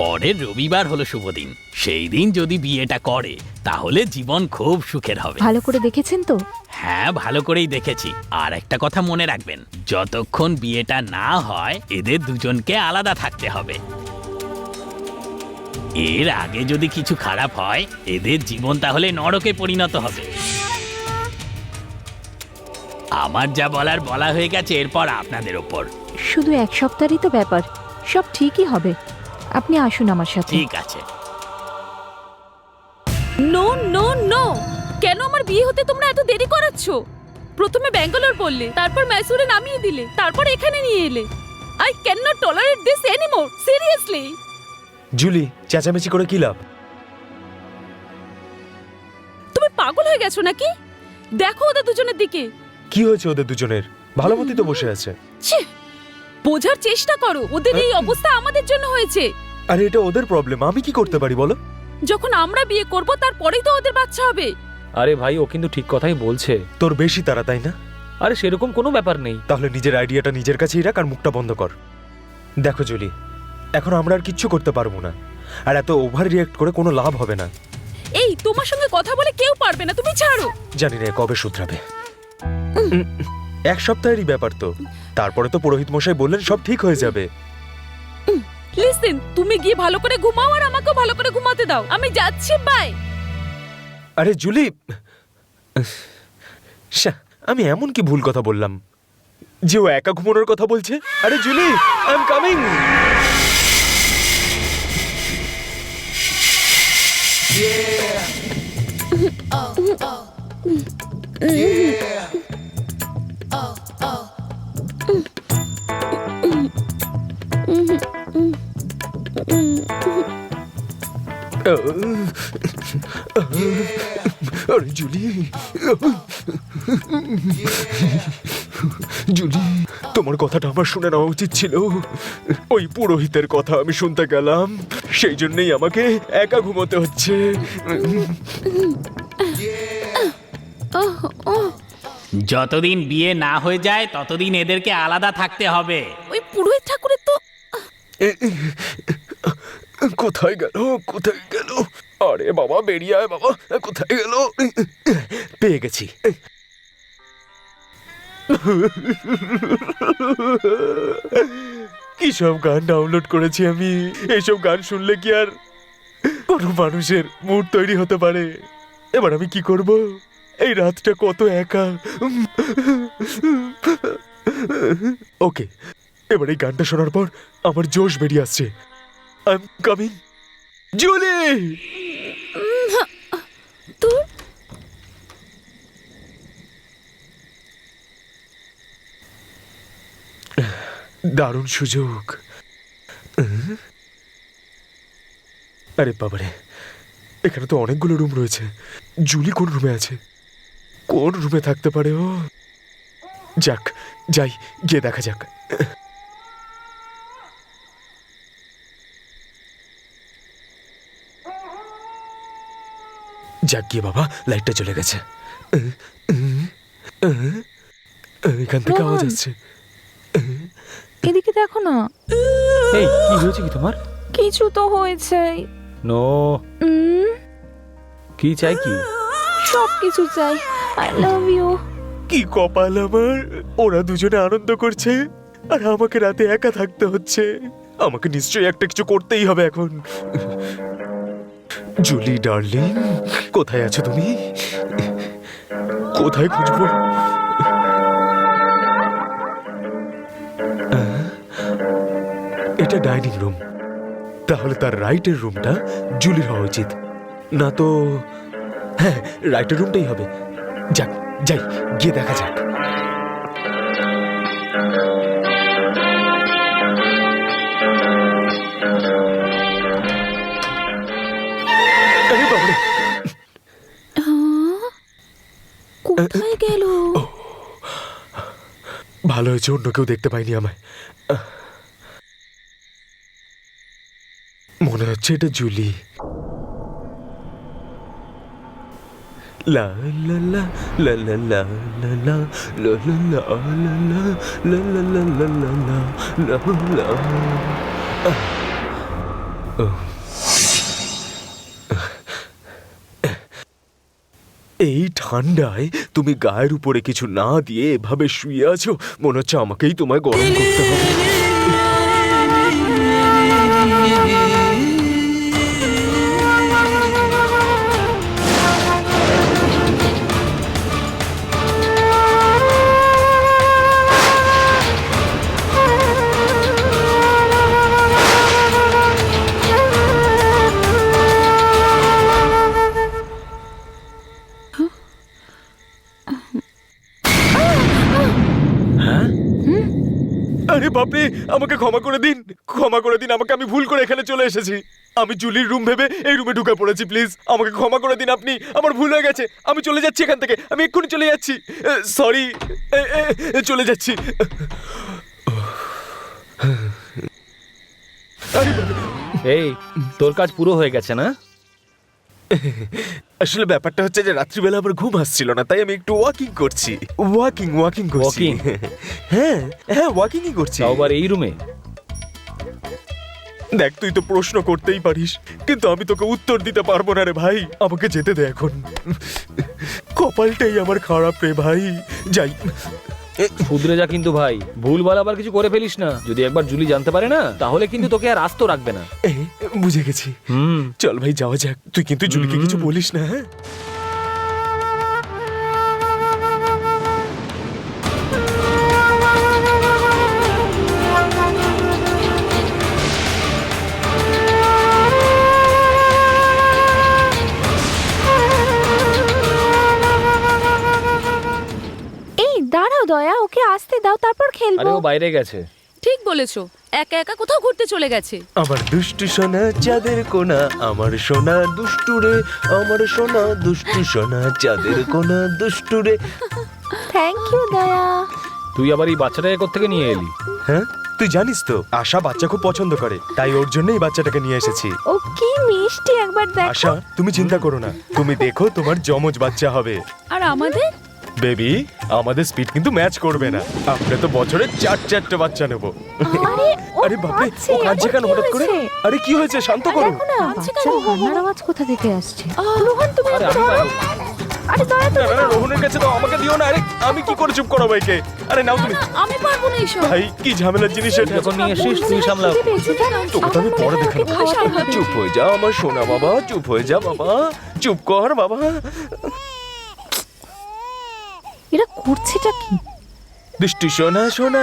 পরের রবিবার হলো শুভ দিন, সেই দিন যদি বিয়েটা করে তাহলে জীবন খুব সুখের হবে। ভালো করে দেখেছেন তো? হ্যাঁ ভালো করেই দেখেছি। আর একটা কথা মনে রাখবেন, যতক্ষণ বিয়েটা না হয় এদের দুজনকে আলাদা থাকতে হবে। এর আগে যদি কিছু খারাপ হয় এদের জীবন তাহলে নরকে পরিণত হবে। আমার যা বলার বলা হয়ে গেছে, এরপর আপনাদের ওপর। শুধু এক সপ্তাহেরই তো ব্যাপার, সব ঠিকই হবে। আপনি আসুন আমার সাথে। ঠিক আছে। নো নো নো, কেন আমার বিয়ে হতে তোমরা এত দেরি করাচ্ছ? প্রথমে ব্যাঙ্গালোর বললে, তারপর ম্যাসুরে নামিয়ে দিলে, তারপর এখানে নিয়ে এলে। I cannot tolerate this anymore, seriously. Julie, চেঁচামেচি করে কি লাভ? তুমি পাগল হয়ে গেছো নাকি? দেখো ওদের দুজনের দিকে। কি হয়েছে ওদের দুজনের? ভালো মতোই তো বসে আছে। ছি, বোঝার চেষ্টা করো, ওদের এই অবস্থা আমাদের জন্য হয়েছে। আরে এটা ওদের প্রবলেম, আমি কি করতে পারি বলো? যখন আমরা বিয়ে করব তারপরেই তো ওদের বাচ্চা হবে। আরে ভাই, ও কিন্তু ঠিক কথাই বলছে। তোর বেশি তারা, তাই না? আরে সেরকম কোনো ব্যাপার নেই। তাহলে নিজের আইডিয়াটা নিজের কাছেই রাখ আর মুখটা বন্ধ কর। দেখো জুলি, এখন আমরা আর কিচ্ছু করতে পারবো না, আর এত ওভার রিয়েক্ট করে কোনো লাভ হবে না। এই তোমার সঙ্গে কথা বলে কেউ পারবে না, তুমি ছাড়ো। জানি না কবে শুধরাবে। এক সপ্তাহেরই ব্যাপার তো, তারপরে তো পুরোহিত মশাই বললেন সব ঠিক হয়ে যাবে। লিসেন, তুমি গিয়ে ভালো করে ঘুমাও আর আমাকেও ভালো করে ঘুমাতে দাও। আমি যাচ্ছি, বাই। আরে জুলি, আমি এমন কি ভুল কথা বললাম যে ও একা ঘুমানোর কথা বলছে? আরে জুলি, আই এম কামিং। আরে জুলি, জুলি, তোমার কথাটা আমার শুনে নেওয়া উচিত ছিল। ওই পুরোহিতের কথা আমি শুনতে গেলাম, সেই জন্যই আমাকে একা ঘুমোতে হচ্ছে। যতদিন বিয়ে না হয়ে যায় ততদিন এদেরকে আলাদা থাকতে হবে। ওই পুরোহিত ঠাকুরের তো কোথায় গেল, কোথায় গেল? আরে বাবা, বেরিয়ে আয় বাবা, কোথায় গেল? পেয়ে গেছি। কি সব গান ডাউনলোড করেছি আমি! এইসব গান শুনলে কি আর কোনো মানুষের মুড তৈরি হতে পারে? এবার আমি কি করব? এই রাতটা কত একা। ওকে, এবার এই গানটা শোনার পর আমার জোশ বেরিয়ে আসছে। I am coming. জুলি, তোর দারুণ সুযোগ। আরে বাবারে, এখানে তো অনেকগুলো রুম রয়েছে। জুলি কোন রুমে আছে? কোন রুমে থাকতে পারে ও? যাক, যাই, গিয়ে দেখা যাক। যাক গিয়ে বাবা, লাইটটা চলে গেছে। এখান থেকে আওয়াজ আসছে। এদিকে দেখো না। এই, কি হয়েছে কি তোমার? কিছু তো হয়েছে। নো, কি চাই কি? সব কিছু চাই। I love you. কি কপাল আমার, ওরা দুজনে আনন্দ করছে আর আমাকে রাতে একা থাকতে হচ্ছে। আমাকে নিশ্চয়ই একটা কিছু করতেই হবে এখন। জুলি ডার্লিং, কোথায় আছো তুমি? কোথায় খুঁজবো? এটা ডাইনিং রুম, তাহলে তার রাইটের রুমটা জুলির হওয়া উচিত। না তো হ্যাঁ, রাইটের রুমটাই হবে। যাক, যাই, গিয়ে দেখা যাক। আরে বাবারে, কোথায় গেল? ভালো হয়েছে অন্য কেউ দেখতে পায়নি আমায়। মনে হচ্ছে এটা জুলি। লা লা লা লা লা লা লা লা লা লা লা লা লা লা লা লা। এই ঠান্ডায় তুমি গায়ের উপরে কিছু না দিয়ে এভাবে শুয়ে আছো, মনে হচ্ছে আমাকেই তোমায় গরম করতে হবে। আরে বাপরে, আমাকে ক্ষমা করে দিন, ক্ষমা করে দিন আমাকে, আমি ভুল করে এখানে চলে এসেছি। আমি জুলির রুম ভেবে এই রুমে ঢুকে পড়েছি। প্লিজ আমাকে ক্ষমা করে দিন আপনি, আমার ভুল হয়ে গেছে। আমি চলে যাচ্ছি এখান থেকে, আমি এক্ষুনি চলে যাচ্ছি। সরি, চলে যাচ্ছি। আরে বাপরে, এই তোর কাজ পুরো হয়ে গেছে না? আসলে ব্যাপারটা হচ্ছে যে রাত্রিবেলা আবার ঘুম আসছিল না, তাই আমি একটু ওয়াকিং করছি। ওয়াকিং করছি। Walking? হ্যাঁ হ্যাঁ, ওয়াকিংই করছি। তাও আবার এই রুমে? দেখ, তুই তো প্রশ্ন করতেই পারিস, কিন্তু আমি তোকে উত্তর দিতে পারবো না রে ভাই। আমাকে যেতে দে এখন। কপালটাই আমার খারাপ রে ভাই। যাই। শুধরে যা কিন্তু ভাই, ভুলভাল আবার কিছু করে ফেলিস না। যদি একবার জুলি জানতে পারে না, তাহলে কিন্তু তোকে আর আস্ত রাখবে না। বুঝে গেছি। চল ভাই, যাওয়া যাক। তুই কিন্তু জুলিকে কিছু বলিস না, হ্যাঁ? এই দাঁড়াও দয়া, ওকে আসতে দাও, তারপর আরে খেলবো। ও বাইরে গেছে। ঠিক বলেছো, একা একা কোথাও ঘুরতে চলে গেছে। আমার দুষ্টু সোনা চাঁদের কোনা, আমার সোনা দুষ্টু রে, আমার সোনা দুষ্টু সোনা চাঁদের কোনা দুষ্টু রে। থ্যাংক ইউ দয়া। তুই আবার এই বাচ্চাটাকে কোত্থেকে নিয়ে এলি? হ্যাঁ, তুই জানিস তো আশা বাচ্চা খুব পছন্দ করে, তাই ওর জন্যই বাচ্চাটাকে নিয়ে এসেছি। ও কি মিষ্টি, একবার দেখো। আশা, তুমি চিন্তা করো না, তুমি দেখো তোমার যমজ বাচ্চা হবে। আর আমাদের? বেবি, আমাদের স্পিড কিন্তু ম্যাচ করবে না। আমরা তো বছরে 4-4টে বাচ্চা নেব। আরে ও আরে বাপরে, কাঁদছে, ও কাঁদছে কেন কি হঠাৎ করে? হয়েছে? আরে কি হয়েছে, শান্ত করো। দেখো না, বাচ্চার কান্নার আওয়াজ কোথা থেকে আসছে। রোহন, তুমি আরে আমি ধরো। আরে দয়া, না তুমি না না, রোহনের কাছে তো আমাকে দিও না। আরে আমি কি করে চুপ করো ভাইকে? আরে নাও তুমি। আমি পারবো না এইসব। ভাই, কি ঝামেলার জিনিস এটা। যখন নিয়ে এসিস তুই সামলা। খিদে পেয়েছে, জানো? তোকে তো আমি আমার পরে মনে হয় দেখে ওকে নেবো। খাওয়াতে হবে। চুপ হয়ে যা আমার সোনা বাবা, চুপ হয়ে যা বাবা, চুপ কর বাবা। এরা করছেটা কি? দুষ্টু সোনা সোনা,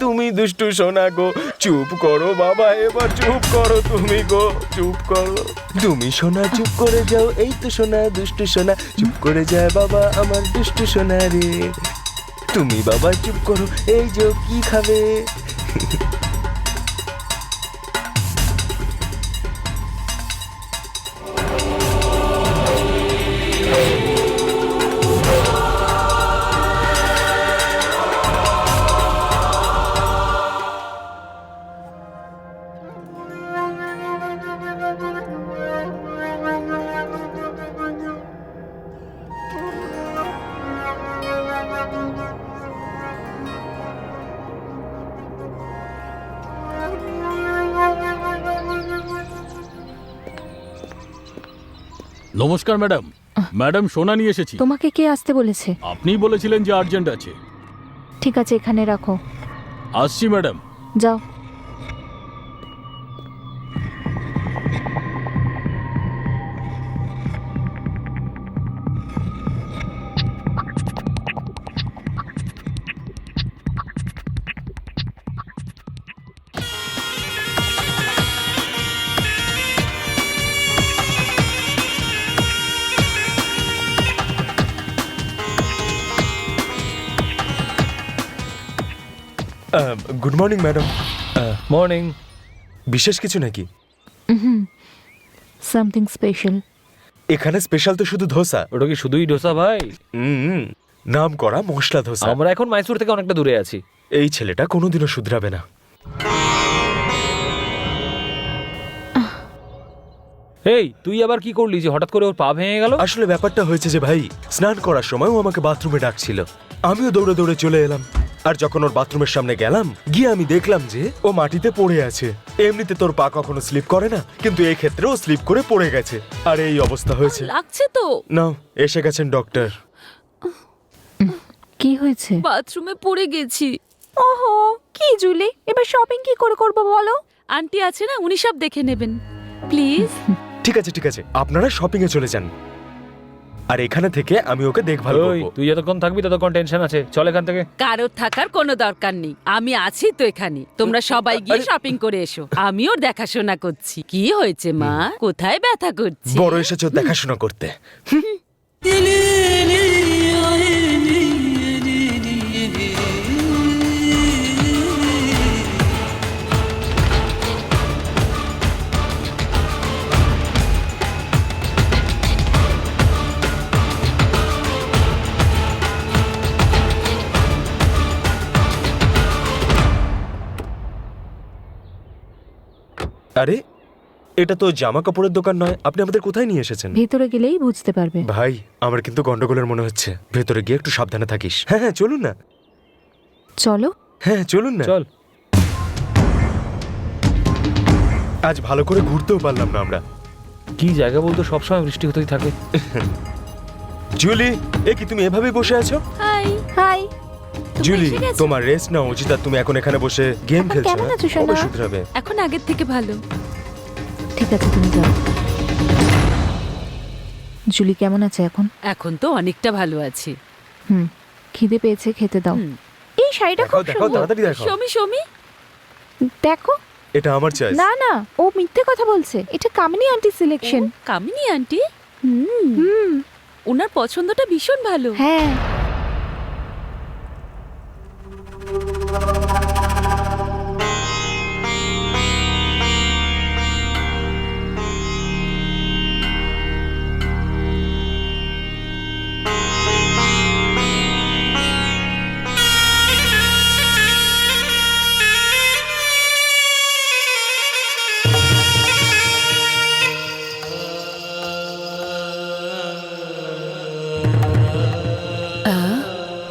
তুমি দুষ্টু সোনা গো, চুপ করো বাবা, এবার চুপ করো তুমি গো, চুপ করো তুমি সোনা, চুপ করে যাও। এই তো সোনা দুষ্টু সোনা, চুপ করে যায় বাবা আমার দুষ্টু সোনা রে। তুমি বাবা চুপ করো, এই যে কি খাবে? নমস্কার ম্যাডাম। ম্যাডাম, সোনা নিয়ে এসেছি। তোমাকে কে আসতে বলেছে? আপনিই বলেছিলেন যে আর্জেন্ট আছে। ঠিক আছে, এখানে রাখো। আসছি ম্যাডাম। যাও। Good morning madam. মর্নিং। বিশেষ কিছু নাকি? Something special. এখানে স্পেশাল তো শুধু ধোসা। ওটা কি শুধুই ডোসা ভাই? নাম করা মশলা ধোসা। আমরা এখন মাইসুর থেকে অনেকটা দূরে আছি। এই ছেলেটা কোনোদিনও শুধরাবে না। এই তুই আবার কি করলি যে হঠাৎ করে ওর পা ভেঙে গেল? আসলে ব্যাপারটা হয়েছে যে ভাই, স্নান করার সময় ও আমাকে বাথরুমে ডাকছিল, আমিও দৌড়ে দৌড়ে চলে এলাম। আর যখন ওর বাথরুমের সামনে গেলাম, গিয়ে আমি দেখলাম যে ও মাটিতে পড়ে আছে। এমনিতে তোর পা কখনো স্লিপ করে না, কিন্তু এই ক্ষেত্রে ও স্লিপ করে পড়ে গেছে, আর এই অবস্থা হয়েছে। লাগছে তো। নাও, এসে গেছেন ডক্টর। কি হয়েছে? বাথরুমে পড়ে গেছি। ওহো, কি জুলি, এবার শপিং কি করে করব বলো? আন্টি আছে না, উনি সব দেখে নেবেন। প্লিজ। ঠিক আছে ঠিক আছে, আপনারা শপিং এ চলে যান, আর এখানে থেকে আমি ওকে দেখভাল ওই করব। তুই যতক্ষণ থাকবি ততক্ষণ টেনশন আছে। চল এখান থেকে। কারোর থাকার কোনো দরকার নেই, আমি আছি তো এখানে। তোমরা সবাই গিয়ে শপিং করে এসো, আমি ওর দেখাশোনা করছি। কি হয়েছে মা, কোথায় ব্যথা করছে? বড় এসেছো দেখাশোনা করতে। আরে এটা তো জামা কাপড়ের দোকান নয়, আপনি আমাদের কোথায় নিয়ে এসেছেন? ভেতরে গেলেই বুঝতে পারবে। ভাই আমার কিন্তু গন্ডগোলের মনে হচ্ছে, ভেতরে গিয়ে একটু সাবধানে থাকিস। হ্যাঁ হ্যাঁ চলুন না, চলো। হ্যাঁ চলুন না। চল। আজ ভালো করে ঘুরতেও পারলাম না আমরা। কি জায়গা বলতো, সবসময় বৃষ্টি হতেই থাকে। জুলি, এ কি তুমি এভাবেই বসে আছো? High high. জুলি তোমার রেস্ট নাও উচিত, আর তুমি এখন এখানে বসে গেম এখন খেলছো। কেমন আছো সোনা? কবে শুধরাবে? এখন আগের থেকে ভালো। ঠিক আছে, তুমি যাও। জুলি কেমন আছে এখন? এখন তো অনেকটা ভালো আছে। খিদে পেয়েছে, খেতে দাও। হুম। এই শাড়িটা দেখাও খুব দেখাও, সুন্দর। তাড়াতাড়ি দেখাও। শমি শমি দেখো। এটা আমার চয়েস। না না, ও মিথ্যে কথা বলছে। এটা কামিনী আন্টি সিলেকশন। কামিনী আন্টি, ওনার পছন্দটা ভীষণ ভালো। হ্যাঁ।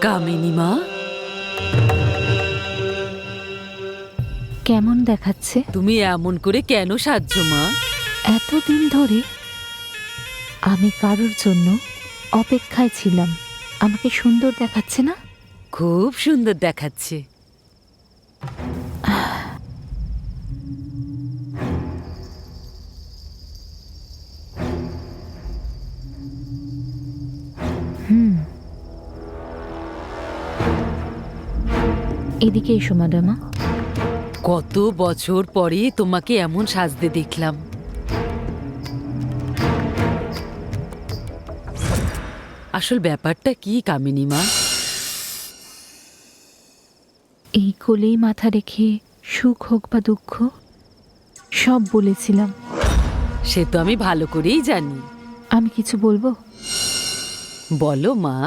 কামিনী মা, কেমন দেখাচ্ছে? তুমি এমন করে কেন সাজছো মা? এতদিন ধরে আমি কারোর জন্য অপেক্ষায় ছিলাম। আমাকে সুন্দর দেখাচ্ছে না? খুব সুন্দর দেখাচ্ছে। এদিকে এসো ম্যাডামা। কত বছর পরে তোমাকে এমন সাজতে দেখলাম। আসল ব্যাপারটা কি কামিনী মা? এই কোলেই মাথা রেখে সুখ হোক বা দুঃখ সব বলেছিলাম। সে তো আমি ভালো করেই জানি। আমি কিছু বলবো? বলো মা।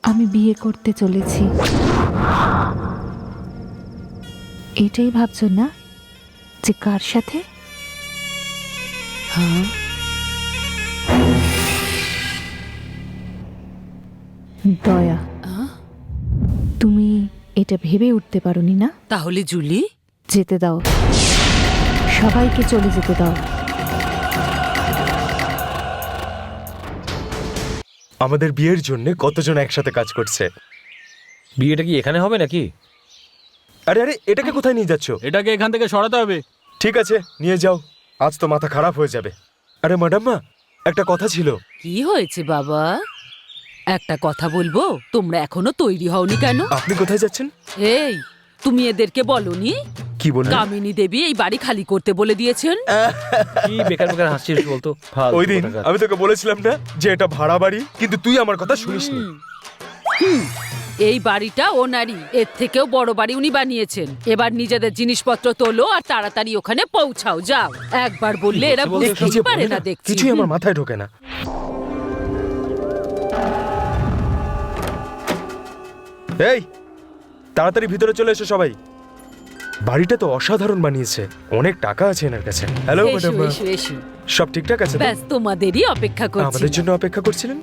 আমি বিয়ে করতে চলেছি। এটাই ভাবছো না যে কার সাথে? হ্যাঁ, দয়া। তুমি এটা ভেবে উঠতে পারোনি না? তাহলে জুলি? যেতে দাও, সবাইকে চলে যেতে দাও। আমাদের বিয়ের জন্য কতজন একসাথে কাজ করছে। বিয়েটা কি এখানে হবে নাকি? আরে আরে এটাকে কোথায় নিয়ে যাচ্ছ? এটাকে এখান থেকে সরাতে হবে। ঠিক আছে নিয়ে যাও, আজ তো মাথা খারাপ হয়ে যাবে। আরে ম্যাডাম মা, একটা কথা ছিল। কি হয়েছে বাবা? একটা কথা বলবো? তোমরা এখনো তৈরি হওনি কেন? আপনি কোথায় যাচ্ছেন? এই, তুমি এদেরকে বলনি কি বললেন? কামিনী দেবী এই বাড়ি খালি করতে বলে দিয়েছেন? কি বেকার বেকার হাসছিস বলতো? ফালতু ওই দিন কোথাকার। আমি তোকে বলেছিলাম না যে এটা ভাড়া বাড়ি, কিন্তু তুই আমার কথা শুনিসনি। এই বাড়িটা ওনারই, এর থেকেও বড় বাড়ি উনি বানিয়েছেন। এবার নিজেদের জিনিসপত্র তোলো আর তাড়াতাড়ি ওখানে পৌঁছাও। যাও, একবার বললে এরা কি বুঝতেই যে পারে বলে না না, দেখছি। কিছুই আমার মাথায় ঢোকে না। এই তাড়াতাড়ি ভিতরে চলে এসো সবাই। বাড়িটা তো অসাধারণ বানিয়েছে, অনেক টাকা আছে এনার কাছে। হ্যালো এসো ম্যাডাম, এসো এসো। সব ঠিকঠাক আছে তো? ব্যাস তোমাদেরই অপেক্ষা করছি। আমাদের জন্য অপেক্ষা করছিলেন?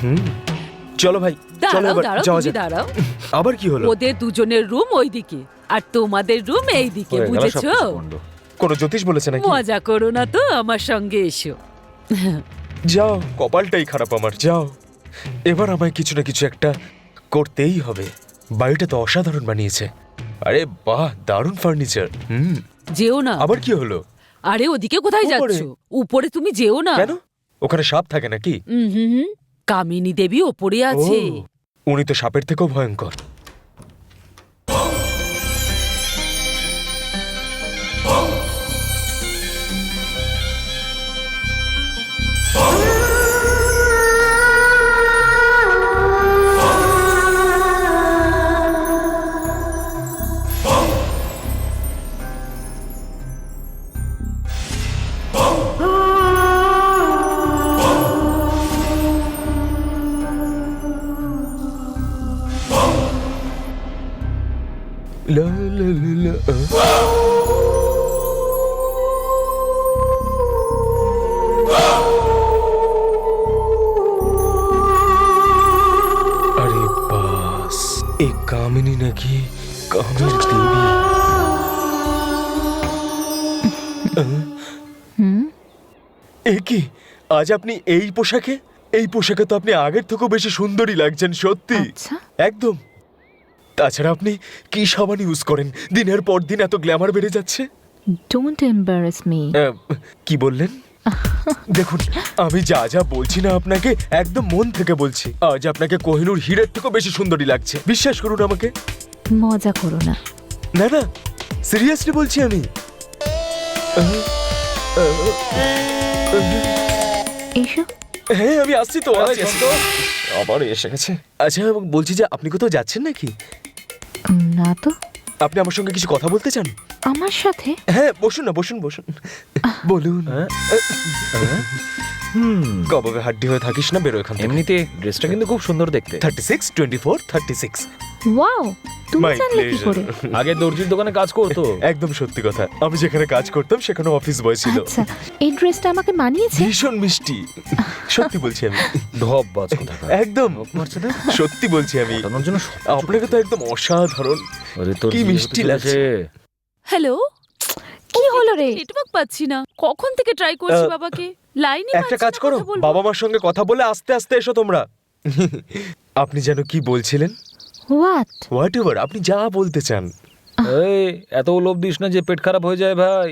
হুম। চলো ভাই, চলো দাঁড়াও এবার দাঁড়াও, যাওয়া তুমি যাক। দাঁড়াও। আবার কি হলো? ওদের দুজনের রুম ওইদিকে আর তোমাদের রুম এইদিকে, হয়ে গেল বুঝেছো? সবকিছু বন্ধ। কোনো জ্যোতিষ বলেছে নাকি? মজা করো না তো, আমার সঙ্গে এসো। যাও, কপালটাই খারাপ আমার। যাও, এবার আমায় কিছু না কিছু একটা করতেই হবে। বাড়িটা তো অসাধারণ বানিয়েছে। আরে বাহ, দারুণ ফার্নিচার। যেও না। আবার কি হলো? আরে ওদিকে কোথায় উপরে। যাচ্ছো? উপরে তুমি যেও না। কেন? ওখানে সাপ থাকে নাকি? হুম, কামিনী দেবী ওপরে আছে। ও, উনি তো সাপের থেকেও ভয়ঙ্কর। লা, লা, লা, লা, কামিনী নাকি কামের দেবী? এ কি, আজ আপনি এই পোশাকে? এই পোশাকে তো আপনি আগের থেকেও বেশি সুন্দরী লাগছেন, সত্যি। আচ্ছা। একদম। তাছাড়া আপনি কি সাবান ইউজ করেন? দিনের পর দিন এত গ্ল্যামার বেড়ে যাচ্ছে। Don't embarrass me. কি বললেন? দেখুন, আমি যা যা বলছি না আপনাকে, একদম মন থেকে বলছি। আজ আপনাকে কোহিনূর হীরের থেকেও বেশি সুন্দরী লাগছে, বিশ্বাস করুন আমাকে। মজা করো না। না না, সিরিয়াসলি বলছি আমি। এসো। হ্যাঁ, আমি আসছি তো। আবার এসে গেছে। আচ্ছা, বলছি যে আপনি কোথাও যাচ্ছেন নাকি? না তো। আপনি আমার সঙ্গে কিছু কথা বলতে চান? আমার সাথে? হ্যাঁ, বসুন না, বসুন বসুন। বলুন। কবে হাড্ডি হয়ে থাকিস না, বেরো এখান থেকে। এমনিতে ড্রেসটা কিন্তু খুব সুন্দর দেখতে। 36, 24, 36। ওয়াও, তুমি My জানলে কি করে? pleasure. আগে দর্জির দোকানে কাজ করতো। একদম সত্যি কথা, আমি যেখানে কাজ করতাম সেখানে অফিস বয় ছিল। আচ্ছা, এই ড্রেসটা আমাকে মানিয়েছে। ভীষণ মিষ্টি, সত্যি বলছি আমি। ধপ বাজ কোথাকার। একদম মারছে না? সত্যি বলছি আমি। তার জন্য আপনাকে তো একদম অসাধারণ। আরে তোর কি বিয়ে মিষ্টি হতে লাগছে। চলেছে। হ্যালো, কি হলো রে? নেটওয়ার্ক পাচ্ছি না, কখন থেকে ট্রাই করছি বাবাকে, লাইনে একটা কাজ করো, বাবা মার সঙ্গে কথা বলে আস্তে আস্তে এসো তোমরা। আপনি যেন কি বলছিলেন? হোয়াট? হোয়াট এভার, আপনি যা বলতে চান। এই এত লোভ দিস না যে পেট খারাপ হয়ে যায় ভাই।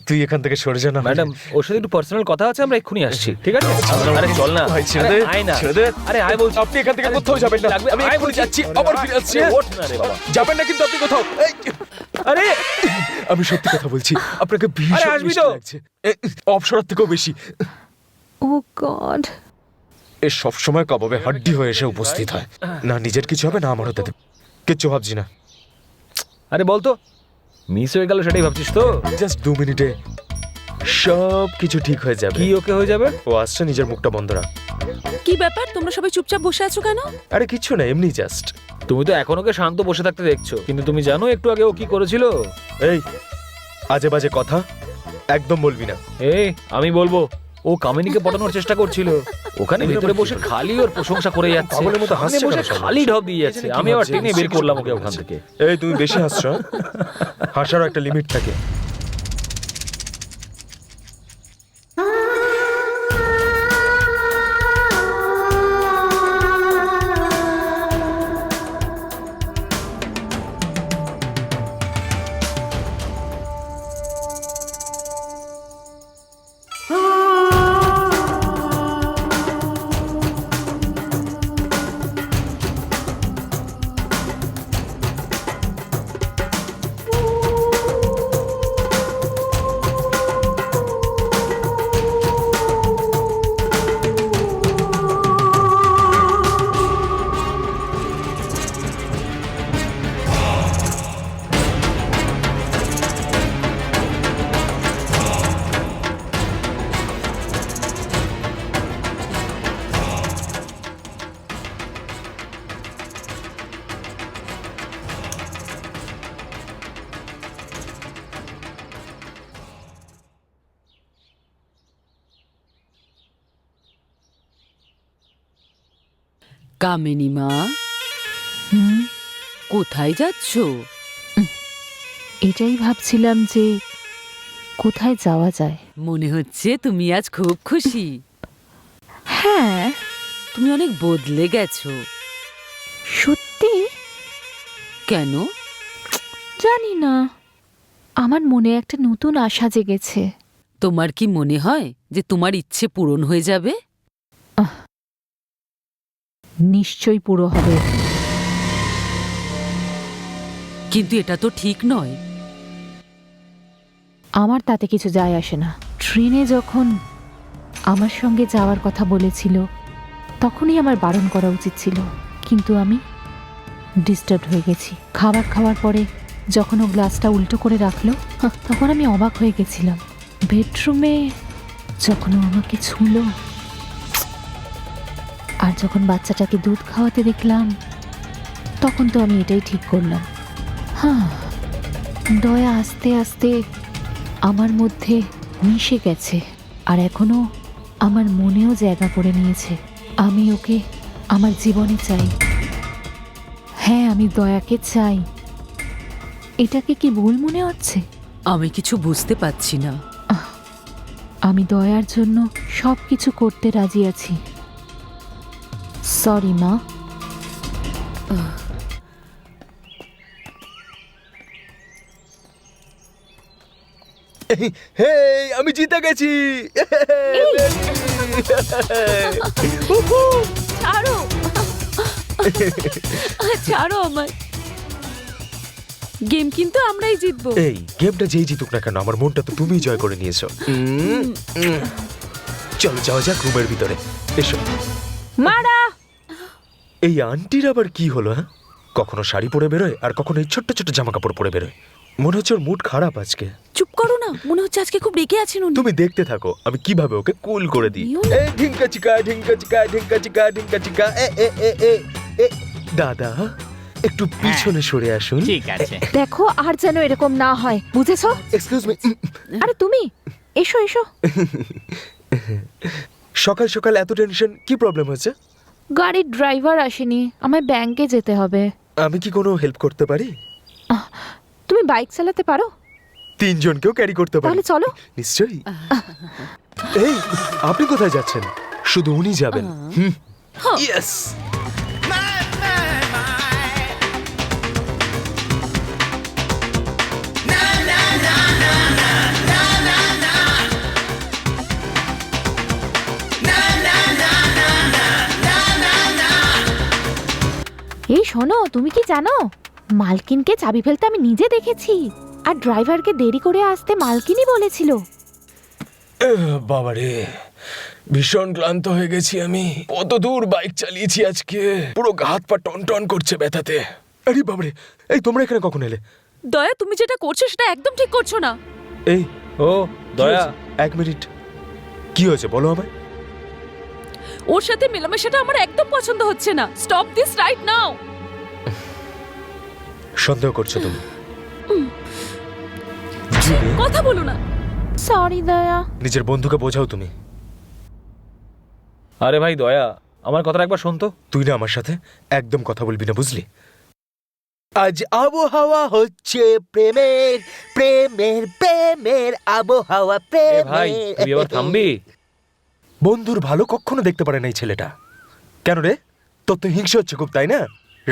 তুই এখান থেকে সরে যা না। ম্যাডাম, ওর সাথে একটু পার্সোনাল কথা আছে, আমরা এক্ষুনি আসছি, ঠিক আছে? আরে চল না। ভাই, ছেড়ে আরে দে, আয় না। ছেড়ে দে। আরে আয় বলছি। আপনি এখান থেকে কোথাও যাবেন না। লাগবে, আমি আয় এক্ষুনি বলছি। যাচ্ছি, আবার ফিরে আসছি। আরে ওঠ না রে বাবা। যাবেন না কিন্তু আপনি কোথাও। এই, আরে আমি সত্যি কথা বলছি, আপনাকে ভীষণ আসবি মিষ্টি তো? লাগছে। অপসরার থেকেও বেশি। ও গড। এ সবসময় কবাবে হাড্ডি হয়ে এসে উপস্থিত হয়। না নিজের কিছু হবে, না আমার হতে দেবে। কিচ্ছু ভাবছি না। আরে বল তো, মিস হয়ে গেল সেটাই ভাবছিস তো? জাস্ট 2 মিনিটে সব কিছু ঠিক হয়ে যাবে। কি ওকে হয়ে যাবে? ও আসছে, নিজের মুখটা বন্ধ রাখ। কি ব্যাপার, তোমরা সবাই চুপচাপ বসে আছো কেন? আরে কিচ্ছু না, এমনি জাস্ট। তুমি তো এখন ওকে শান্ত বসে থাকতে দেখছো, কিন্তু তুমি জানো একটু আগে ও কি করেছিল? এই আজে বাজে কথা একদম বলবি না। এই আমি বলবো, ও কামিনীকে পটানোর চেষ্টা করছিল। ওখানে ভিতরে বসে খালি ওর প্রশংসা করে যাচ্ছে, পাগলের মতো হাসছে সামনে বসে কেন সবাই? খালি ঢপ দিয়ে যাচ্ছে। কি আমি আবার ভাবছে? টেনে বের করলাম ওকে ওখান থেকে। এই তুমি বেশি হাসছো। হাসারও একটা লিমিট থাকে। কামিনী মা, হুম, কোথায় যাচ্ছ? এটাই ভাবছিলাম যে কোথায় যাওয়া যায়। মনে হচ্ছে তুমি আজ খুব খুশি। হ্যাঁ, তুমি অনেক বদলে গেছো। সত্যি? কেন? জানি না, আমার মনে একটা নতুন আশা জেগেছে। তোমার কি মনে হয় যে তোমার ইচ্ছে পূরণ হয়ে যাবে? নিশ্চয়ই পুরো হবে। কিন্তু এটা তো ঠিক নয়। আমার তাতে কিছু যায় আসে না। ট্রেনে যখন আমার সঙ্গে যাওয়ার কথা বলেছিল তখনই আমার বারণ করা উচিত ছিল, কিন্তু আমি ডিস্টার্ব হয়ে গেছি। খাবার খাওয়ার পরে যখন ও গ্লাসটা উল্টো করে রাখলো, তখন আমি অবাক হয়ে গেছিলাম। বেডরুমে যখন ও আমাকে ছুঁলো, আর যখন বাচ্চাটাকে দুধ খাওয়াতে দেখলাম, তখন তো আমি এটাই ঠিক করলাম। হ্যাঁ, দয়া আস্তে আস্তে আমার মধ্যে মিশে গেছে, আর এখনো আমার মনেও জায়গা করে নিয়েছে। আমি ওকে আমার জীবনে চাই। হ্যাঁ, আমি দয়াকে চাই। এটাকে কি ভুল মনে হচ্ছে? আমি কিছু বুঝতে পারছি না। আমি দয়ার জন্য সব কিছু করতে রাজি আছি। সরি মা। হে, আমি জিতে গেছি। ছাড়ো ছাড়ো আমায়। গেম কিন্তু আমরাই জিতবো। এই গেমটা যেই জিতুক না কেন, আমার মনটা তো তুমিই জয় করে নিয়েছো। চলো যাওয়া যাক রুমের ভিতরে, এসো। মারা! এই আন্টির আবার কি হলো? হ্যাঁ, কখনো শাড়ি পরে বেরোয় আর কখনো এই ছোট্ট ছোট্ট জামা কাপড় পরে বেরোয়। মনে হচ্ছে ওর মুড খারাপ আজকে। চুপ করো না, মনে হচ্ছে আজকে খুব রেগে আছেন উনি। তুমি দেখতে থাকো আমি কিভাবে ওকে কুল করে দিই। তুমিও এই ঢিঙ্কা চিকা ঢিঙ্কা চিকা ঢিঙ্কা চিকা ঢিঙ্কা চিকা এ এ এ এ এ। দাদা একটু পিছনে সরে আসুন। ঠিক আছে। দেখো আর যেন এরকম না হয়, বুঝেছো? Excuse me. আরে তুমি এসো এসো। সকাল সকাল এত টেনশন, কি প্রবলেম হচ্ছে? গাড়ির ড্রাইভার আসেনি, আমায় ব্যাংকে যেতে হবে। আমি কি কোনো হেল্প করতে পারি? তুমি বাইক চালাতে পারো? তিনজনকেও ক্যারি করতে পারি। তাহলে চলো। নিশ্চয়ই। এই আপনি কোথায় যাচ্ছেন? শুধু উনি যাবেন। ইয়েস। এই শোনো, তুমি কি জানো মালকিনকে চাবি ফেলতে আমি নিজে দেখেছি, আর ড্রাইভারকে দেরি করে আসতে মালকিনই বলেছিল। বাবারে, ভীষণ ক্লান্ত হয়ে গেছি আমি। কত দূর বাইক চালিয়েছি আজকে, পুরো হাত পা টন টন করছে ব্যথাতে। আরে বাবারে, এই তোমরা এখানে কখন এলে? দয়া, তুমি যেটা করছো সেটা একদম ঠিক করছো না। এই ও দয়া, এক মিনিট, কি হয়েছে বলো আমায়। ওর সাথে মেলামেশাটা আমার একদম পছন্দ হচ্ছে না। Stop this right now. সন্দেহ করছো তুমি? কথা বলো না। সরি দয়া। নিজের বন্ধুকে বোঝাও তুমি। আরে ভাই দয়া, আমার কথাটা একবার শোন তো। তুই না আমার সাথে একদম কথা বলবি না, বুঝলি? আজ আবহাওয়া হচ্ছে প্রেমের প্রেমের প্রেমের আবহাওয়া এ ভাই, তুই এবার থামবি? বন্ধুর ভালো কখনো দেখতে পারে না এই ছেলেটা। কেন রে, তোর তো হিংসা হচ্ছে খুব, তাই না?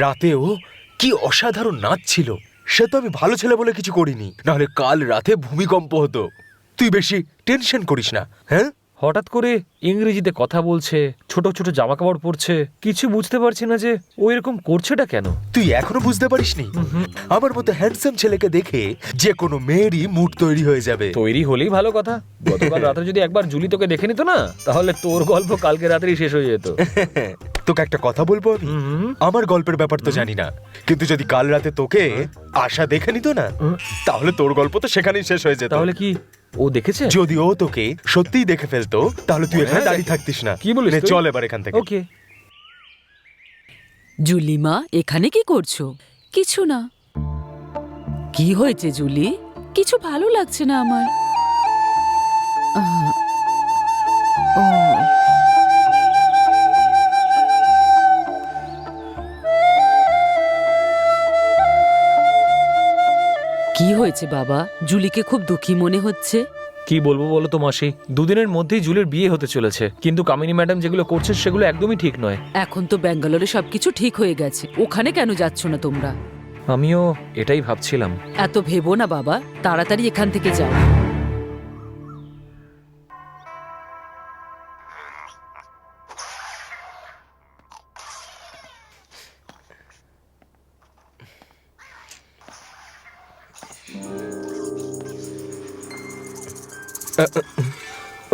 রাতেও কি অসাধারণ নাচ ছিল। সে তো আমি ভালো ছেলে বলে কিছু করিনি, নাহলে কাল রাতে ভূমিকম্প হতো। তুই বেশি টেনশন করিস না। হ্যাঁ, হঠাৎ করে ইংরেজিতে কথা বলছে, ছোট ছোট জামা কাপড় পরছে, কিছু বুঝতে পারছি না যে ও এরকম করছেটা কেন। তুই এখনো বুঝতে পারিসনি? আমার মতো হ্যান্ডসাম ছেলেকে দেখে যে কোনো মেয়েরই মুড তৈরি হয়ে যাবে। তৈরি হলেই ভালো কথা। গতকাল রাতে যদি একবার জুলি তোকে দেখে নিত না, তাহলে তোর গল্প কালকে রাতেই শেষ হয়ে যেত। তোকে একটা কথা বলবো আমি, আমার গল্পের ব্যাপার তো জানি না, কিন্তু যদি কাল রাতে তোকে আশা দেখে নিত না, তাহলে তোর গল্প তো সেখানেই শেষ হয়ে যেত। তাহলে কি ও দেখেছে? যদি ও তোকে সত্যিই দেখে ফেলতো, তাহলে তুই এখানে দাঁড়িয়ে থাকতিস না। কি বলিস নে, তুই? চল এবার এখান থেকে। ওকে। জুলিমা, এখানে কি করছো? কিছু না। কি হয়েছে জুলি? কিছু ভালো লাগছে না আমার। ও, কি হয়েছে বাবা? জুলিকে খুব দুঃখী মনে হচ্ছে। কি বলবো বলো তো মাসি, দুদিনের মধ্যেই জুলির বিয়ে হতে চলেছে, কিন্তু কামিনী ম্যাডাম যেগুলো করছে সেগুলো একদমই ঠিক নয়। এখন তো ব্যাঙ্গালোরে সবকিছু ঠিক হয়ে গেছে, ওখানে কেন যাচ্ছ না তোমরা? আমিও এটাই ভাবছিলাম। এত ভেবো না বাবা, তাড়াতাড়ি এখান থেকে যাও।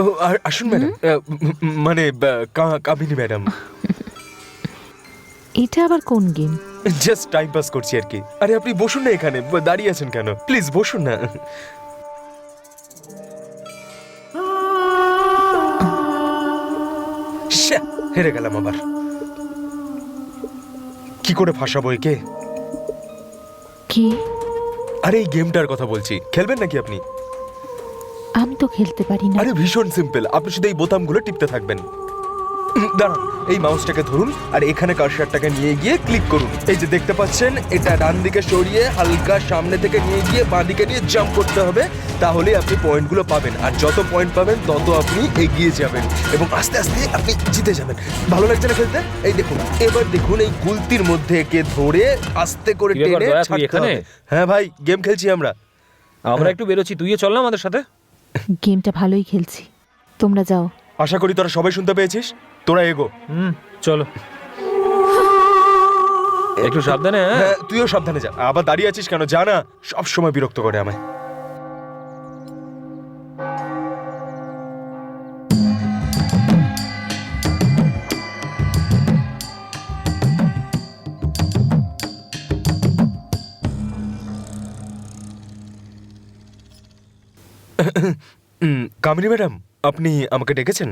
ও, আসুন ম্যাডাম। মানে কামিনী ম্যাডাম। এটা আবার কোন গেম? জাস্ট টাইম পাস করছি আর কি। আরে আপনি বসুন না, এখানে দাঁড়িয়ে আছেন কেন? প্লিজ বসুন না। শ্যা, হেরে গেলাম আবার। কি করে ফাঁসাবো একে? কি? আরে এই গেমটার কথা বলছি, খেলবেন নাকি আপনি? আমি তো খেলতে পারি না। আরে ভীষণ সিম্পল, আপনি শুধু এই বোতামগুলো টিপতে থাকবেন। দাঁড়ান, এই মাউসটাকে ধরুন আর এখানে কার্সারটাকে নিয়ে গিয়ে ক্লিক করুন। এই যে দেখতে পাচ্ছেন, এটা ডান দিকে সরিয়ে হালকা সামনে থেকে নিয়ে গিয়ে বাঁ দিকে নিয়ে জাম্প করতে হবে, তাহলে আপনি পয়েন্টগুলো পাবেন। আর যত পয়েন্ট পাবেন তত আপনি এগিয়ে যাবেন এবং আস্তে আস্তে আপনি জিতে যাবেন। ভালো লাগছে না খেলতে? এই দেখুন, এবার দেখুন এই গুলতির মধ্যে একে ধরে আস্তে করে কি ব্যাপার টেনে দয়া, তুই ছাড়তে এখানে? হবে। হ্যাঁ ভাই, গেম খেলছি আমরা। আমরা একটু বেরোচ্ছি, তুইও চল না আমাদের সাথে। গেমটা ভালোই খেলছি, তোমরা যাও। আশা করি তোরা সবাই শুনতে পেয়েছিস। তোরা এগো। চলো, একটু সাবধানে। হ্যাঁ, হ্যাঁ, তুইও সাবধানে যা। আবার দাঁড়িয়ে আছিস কেন? জানা সব সময় বিরক্ত করে আমায়। কামিনী ম্যাডাম, আপনি আমাকে ডেকেছেন?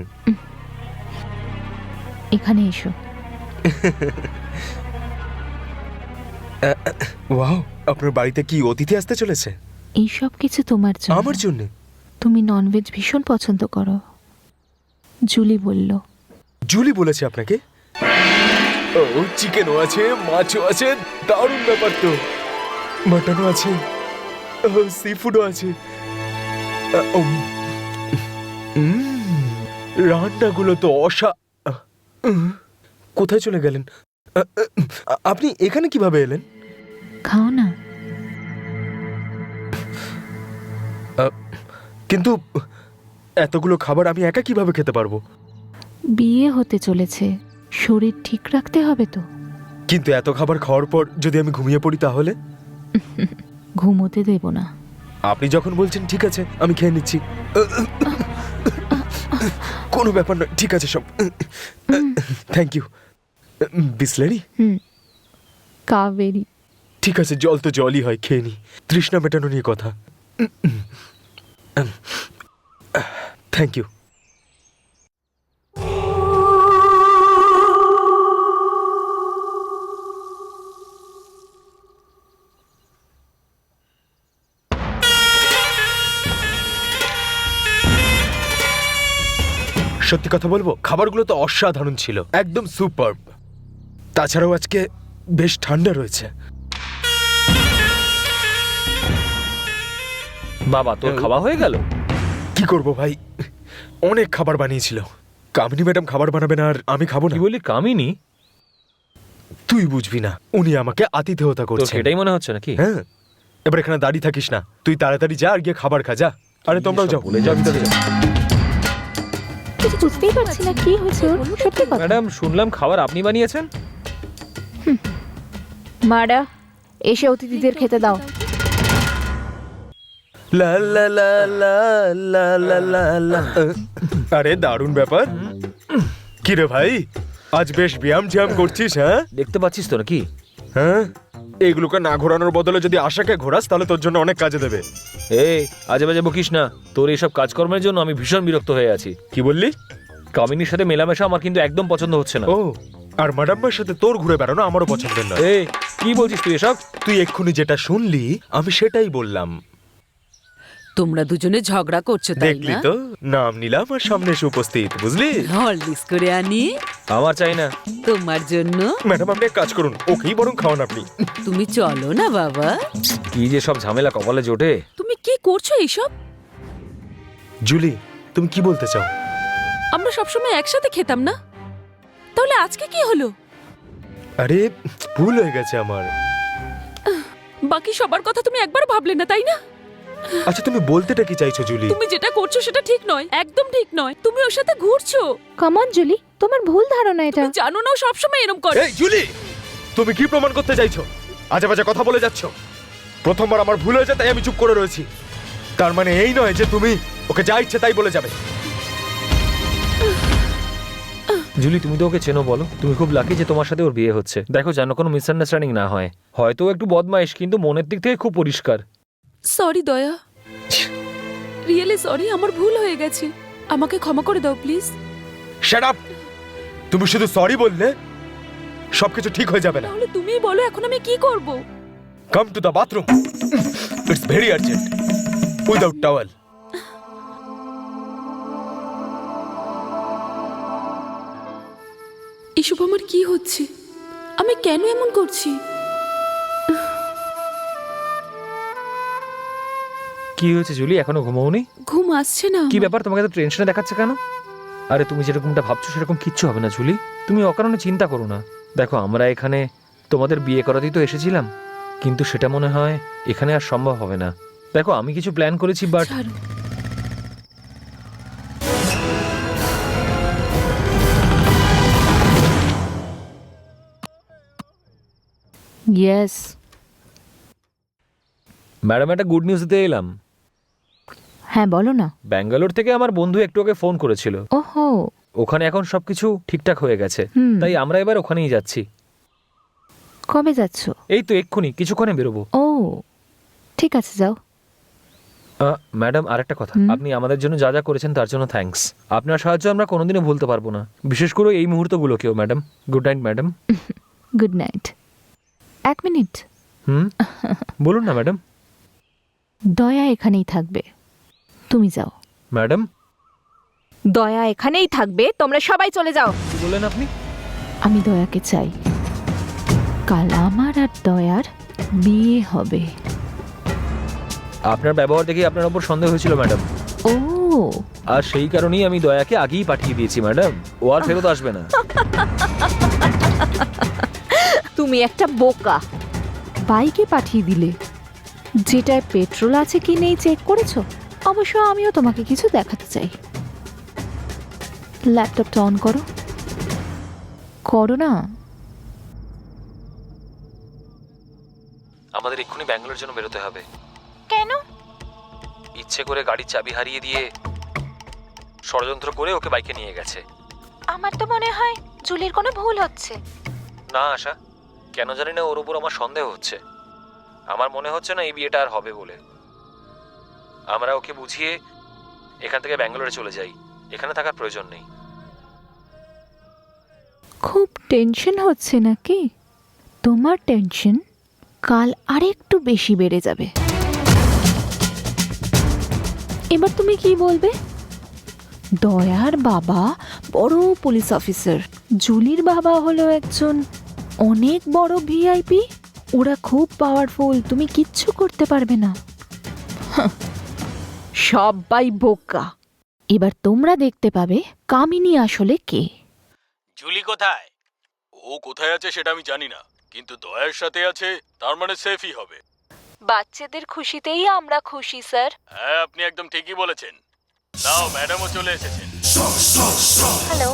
এখানে এসো। ওয়াও, আপনার বাড়িতে কি অতিথি আসতে চলেছে? এই সব কিছু তোমার জন্য। আমার জন্য? তুমি ননভেজ ভীষণ পছন্দ করো, জুলি বলল। জুলি বলেছে আপনাকে? ও, চিকেনও আছে, মাছও আছে, দারুণ ব্যাপার তো। মাটনও আছে, সি ফুডও আছে। রান্নাগুলো তো কোথায় চলে গেলেন? আপনি এখানে কিভাবে এলেন? খাও না। কিন্তু এতগুলো খাবার আমি একা কিভাবে খেতে পারবো? বিয়ে হতে চলেছে, শরীর ঠিক রাখতে হবে তো। কিন্তু এত খাবার খাওয়ার পর যদি আমি ঘুমিয়ে পড়ি তাহলে? ঘুমোতে দেব না। আপনি যখন বলছেন ঠিক আছে, আমি খেয়ে নিচ্ছি। কোনো ব্যাপার নয়, ঠিক আছে সব। Thank you. বিসলারি? কাবেরি। ঠিক আছে, জল তো জলই হয়, খেয়ে নি। তৃষ্ণা মেটানো নিয়ে কথা। Thank you. সত্যি কথা বলবো, খাবারগুলো তো অসাধারণ ছিল, একদম সুপারব। তাছাড়াও আজকে বেশ ঠান্ডা রয়েছে। বাবা, তোর খাওয়া হয়ে গেল? কি করব ভাই, অনেক খাবার বানিয়েছিল। কামিনী ম্যাডাম খাবার বানাবে না আর আমি খাবো না? কি বলি, কামিনী? তুই বুঝবি না, উনি আমাকে আতিথেয়তা তোর করছেন। সেটাই মনে হচ্ছে নাকি? হ্যাঁ, এবার এখানে দাঁড়িয়ে থাকিস না, তুই তাড়াতাড়ি যা আর গিয়ে খাবার খা, যা। আরে তোমরাও যাও, বলে যাও ভিতরে যাও। কিছু বুঝতেই পারছি না কি হয়েছে ওর। সত্যি কথা। ম্যাডাম, শুনলাম খাবার আপনি বানিয়েছেন। মারা, এসে অতিথিদের খেতে দাও। লা লা লা লা লা লা লা লা। আরে দারুণ ব্যাপার। কি রে ভাই, আজ বেশ ব্যায়াম ঝ্যাম করছিস? হ্যাঁ দেখতে পাচ্ছিস তো নাকি? হ্যাঁ, এগুলোকে না ঘোরানোর বদলে যদি আশাকে ঘোরাস তাহলে তোর জন্য অনেক কাজে দেবে। এই আজে বাজে বকিস না, তোর এইসব কাজকর্মের জন্য আমি ভীষণ বিরক্ত হয়ে আছি। কি বললি? কামিনীর সাথে মেলামেশা আমার কিন্তু একদম পছন্দ হচ্ছে না। ও, আর ম্যাডামের সাথে তোর ঘুরে বেড়ানো আমারও পছন্দের নয়। এই কি বলছিস তুই এসব? তুই এক্ষুনি যেটা শুনলি আমি সেটাই বললাম। তোমরা দুজনে ঝগড়া করছো তাই দেখলি না? তো, নাম নিলাম আর সামনে এসে উপস্থিত, বুঝলি? হরলিক্স করে আনি আমার চাই না। তোমার জন্য। ম্যাডাম, আপনি এক কাজ করুন, ওকেই বরং খাওয়ান আপনি। তুমি চলো না বাবা। কি যে সব ঝামেলা কপালে জোটে। তুমি কি করছো এইসব? জুলি, তুমি কি বলতে চাও? আমরা সবসময় একসাথে খেতাম না, তাহলে আজকে কি হলো? আরে ভুল হয়ে গেছে আমার। বাকি সবার কথা তুমি একবার ভাবলে না, তাই না? আচ্ছা, তুমি বলতেটা কি চাইছো জুলি? তুমি যেটা করছো সেটা ঠিক নয়, একদম ঠিক নয়। তুমি ওর সাথে ঘুরছো। কামন জুলি, তোমার ভুল ধারণা এটা। তুমি জানো না ও সবসময় এরকম করে। এই জুলি, তুমি কি প্রমাণ করতে চাইছো? আজে বাজে কথা বলে যাচ্ছো। প্রথমবার আমার ভুল হয়েছে তাই আমি চুপ করে রয়েছি, তার মানে এই নয় যে তুমি ওকে যা ইচ্ছে তাই বলে যাবে। জুলি, তুমি তো ওকে চেনো, বলো। তুমি খুব লাকি যে তোমার সাথে ওর বিয়ে হচ্ছে। দেখো, যেন কোনো মিসআন্ডারস্ট্যান্ডিং না হয়। হয়তো ও একটু বদমাইশ, কিন্তু মনের দিক থেকে খুব পরিষ্কার। সরি দয়া, রিয়েলি সরি, আমার ভুল হয়ে গেছে। আমাকে ক্ষমা করে দাও প্লিজ। Shut up! তুমি শুধু সরি বললে সবকিছু ঠিক হয়ে যাবে না। তাহলে তুমিই বলো এখন আমি কি করব? Come to the bathroom, it's very urgent, without towel. এসব আমার কি হচ্ছে? আমি কেন এমন করছি? কি হয়েছে জুলি, এখনো ঘুমাওনি? ঘুম আসছে না কি আমার। ব্যাপার, তোমাকে তো টেনশনে দেখাচ্ছে কেন? আরে তুমি যেরকমটা ভাবছো সেরকম কিচ্ছু হবে না জুলি, তুমি অকারণে চিন্তা করো না। দেখো আমরা এখানে তোমাদের বিয়ে করাতেই তো এসেছিলাম, কিন্তু সেটা মনে হয় এখানে আর সম্ভব হবে না। দেখো আমি কিছু প্ল্যান করেছি, বাট ছাড়ো। ইয়েস। ম্যাডাম একটা গুড নিউজ দিতে এলাম। হ্যাঁ বলো না। ব্যাঙ্গালোর থেকে আমার বন্ধু একটু আগে ফোন করেছিল, ওহো। ওখানে এখন সবকিছু ঠিকঠাক হয়ে গেছে। হুম। তাই আমরা এবার ওখানেই যাচ্ছি। কবে যাচ্ছো? এই তো এক্ষুনি কিছুক্ষণে বেরোবো। ও ঠিক আছে, যাও। ম্যাডাম আরেকটা কথা, হুম। আপনি আমাদের জন্য যা যা করেছেন তার জন্য থ্যাঙ্কস। আপনার সাহায্য আমরা কোনোদিনও ভুলতে পারবো না, বিশেষ করে এই মুহূর্তগুলোকেও। Madam good night. Madam good night. এক মিনিট। হুম বলুন না ম্যাডাম। দয়া এখানেই থাকবে, তুমি যাও। ম্যাডাম দয়া এখানেই থাকবে, তোমরা সবাই চলে যাও। কি বললেন আপনি? আমি দয়াকে চাই। কাল আমার আর দয়ার বিয়ে হবে। আপনার ব্যবহার দেখে আপনার ওপর সন্দেহ হয়েছিল ম্যাডাম, ও আর সেই কারণেই আমি দয়াকে আগেই পাঠিয়ে দিয়েছি ম্যাডাম। ও আর ফেরত আসবে না। তুমি একটা বোকা। বাইকে পাঠিয়ে দিলে, যেটায় পেট্রোল আছে কি নেই চেক করেছো? অবশ্য আমিও তোমাকে কিছু দেখাতে চাই। ল্যাপটপটা অন করো। করো না। আমাদের এক্ষুনি ব্যাঙ্গালোর জন্য বেরোতে হবে। কেন? ইচ্ছে করে গাড়ির চাবি হারিয়ে দিয়ে ষড়যন্ত্র করে ওকে বাইকে নিয়ে গেছে। আমার তো মনে হয় জুলির কোনো ভুল হচ্ছে। না আশা, কেন জানি না ওর উপর আমার সন্দেহ হচ্ছে। আমার মনে হচ্ছে না এই বিয়েটা আর হবে বলে। আমরা ওকে বুঝিয়ে এখান থেকে ব্যাঙ্গালোরে চলে যাই, এখানে থাকার প্রয়োজন নেই। খুব টেনশন হচ্ছে নাকি? তোমার টেনশন কাল আরেকটু বেশি বেড়ে যাবে। এবার তুমি কি বলবে? দয়ার বাবা বড় পুলিশ অফিসার, জুলির বাবা হলো একজন অনেক বড় ভিআইপি। ওরা খুব পাওয়ারফুল, তুমি কিচ্ছু করতে পারবে না। হাহ, সবাই বোকা। এবার তোমরা দেখতে পাবে কামিনী আসলে কে। জুলি কোথায়? ও কোথায় আছে সেটা আমি জানি না, কিন্তু দয়ার সাথে আছে, তার মানে সেফই হবে। বাচ্চাদের খুশিতেই আমরা খুশি স্যার। হ্যাঁ আপনি একদম ঠিকই বলেছেন। নাও ম্যাডামও চলে এসেছেন। হ্যালো,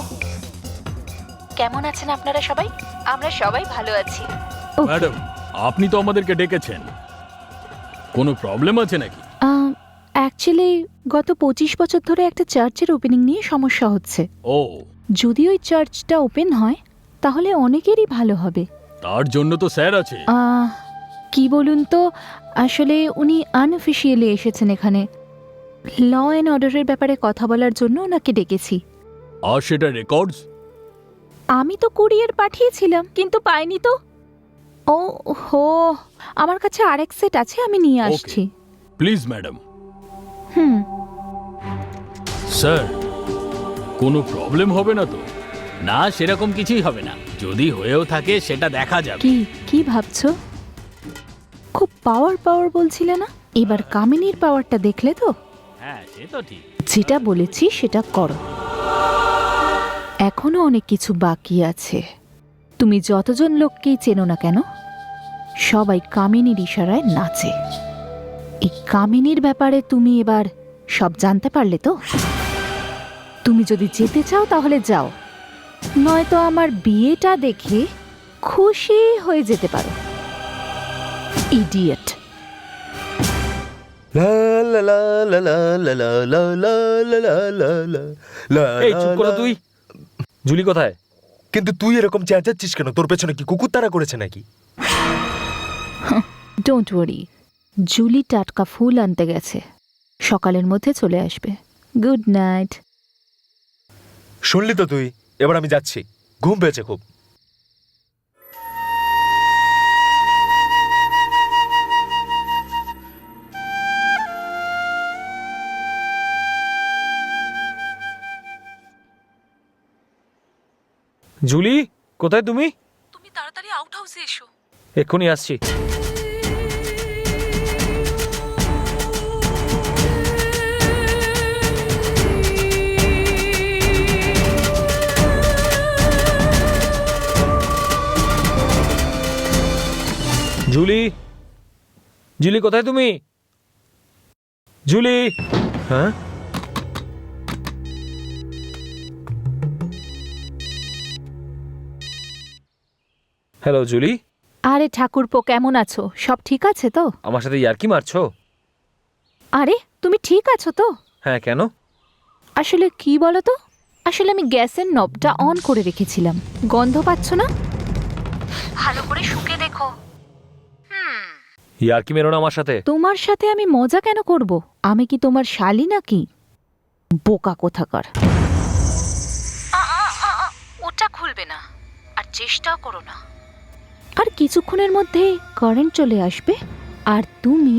কেমন আছেন আপনারা সবাই? আমরা সবাই ভালো আছি। ম্যাডাম আপনি তো আমাদেরকে ডেকেছেন, কোনো প্রবলেম আছে নাকি? অ্যাকচুয়ালি গত 25 বছর ধরে একটা চার্চের ওপেনিং নিয়ে সমস্যা হচ্ছে। ও, যদি ওই চার্চটা ওপেন হয় তাহলে অনেকেরই ভালো হবে। তার জন্য তো স্যার আছে। কি বলুন তো, আসলে উনি আনঅফিসিয়ালি এসেছেন এখানে। ল অ্যান্ড অর্ডারের ব্যাপারে কথা বলার জন্য ওনাকে ডেকেছি। আর সেটা রেকর্ডস? আমি তো কুরিয়ার পাঠিয়েছিলাম কিন্তু পাইনি তো। ও হো, আমার কাছে আরেক সেট আছে, আমি নিয়ে আসছি। Please madam. হুম। স্যার কোনো প্রবলেম হবে না তো? না, সেরকম কিছুই হবে না। যদি হয়েও থাকে সেটা দেখা যাবে। কি কি ভাবছো? খুব পাওয়ার বলছিলে না? এবার কামিনীর পাওয়ারটা দেখলে তো? হ্যাঁ সে তো ঠিক। যেটা বলেছি সেটা করো। এখনো অনেক কিছু বাকি আছে। তুমি যতজন লোককেই চেনো না কেন, সবাই কামিনীর ইশারায় নাচে। এই কামিনীর ব্যাপারে তুমি এবার সব জানতে পারলে তো? তুমি যদি যেতে চাও তাহলে যাও, নয়তো আমার বিয়েটা দেখে খুশি হয়ে যেতে পারো। ইডিয়েট। এই চুপ করো তুই। জুলি কোথায়? কিন্তু তুই এরকম চেঁচাচ্ছিস কেন? তোর পেছনে কি কুকুর তাড়া করেছে নাকি? ডোন্ট ওয়ারি, জুলি টাটকা ফুল আনতে গেছে, সকালের মধ্যে চলে আসবে। Good night. শুনলি তো তুই? এবার আমি যাচ্ছি, ঘুম পেয়েছে খুব। জুলি কোথায় তুমি? তুমি তাড়াতাড়ি আউট হাউসে এসো। এক্ষুনি আসছি। জুলি, জুলি কোথায় তুমি? জুলি, হ্যাঁ হ্যালো জুলি, আরে ঠাকুরপো, কেমন আছো? সব ঠিক আছে তো? আমার সাথে ইয়ার্কি মারছো? আরে তুমি ঠিক আছো তো? হ্যাঁ, কেন? আসলে কি বলো তো, আসলে আমি গ্যাসের নবটা অন করে রেখেছিলাম। গন্ধ পাচ্ছ না? ভালো করে শুকে দেখো। ইয়ার্কি মেরো না আমার সাথে। তোমার সাথে আমি মজা কেন করব? আমি কি তোমার শালি নাকি? বোকা কোথাকার। ওটা খুলবে না, আর চেষ্টাও করো না। আর কিছুক্ষণের মধ্যে কারেন্ট চলে আসবে আর তুমি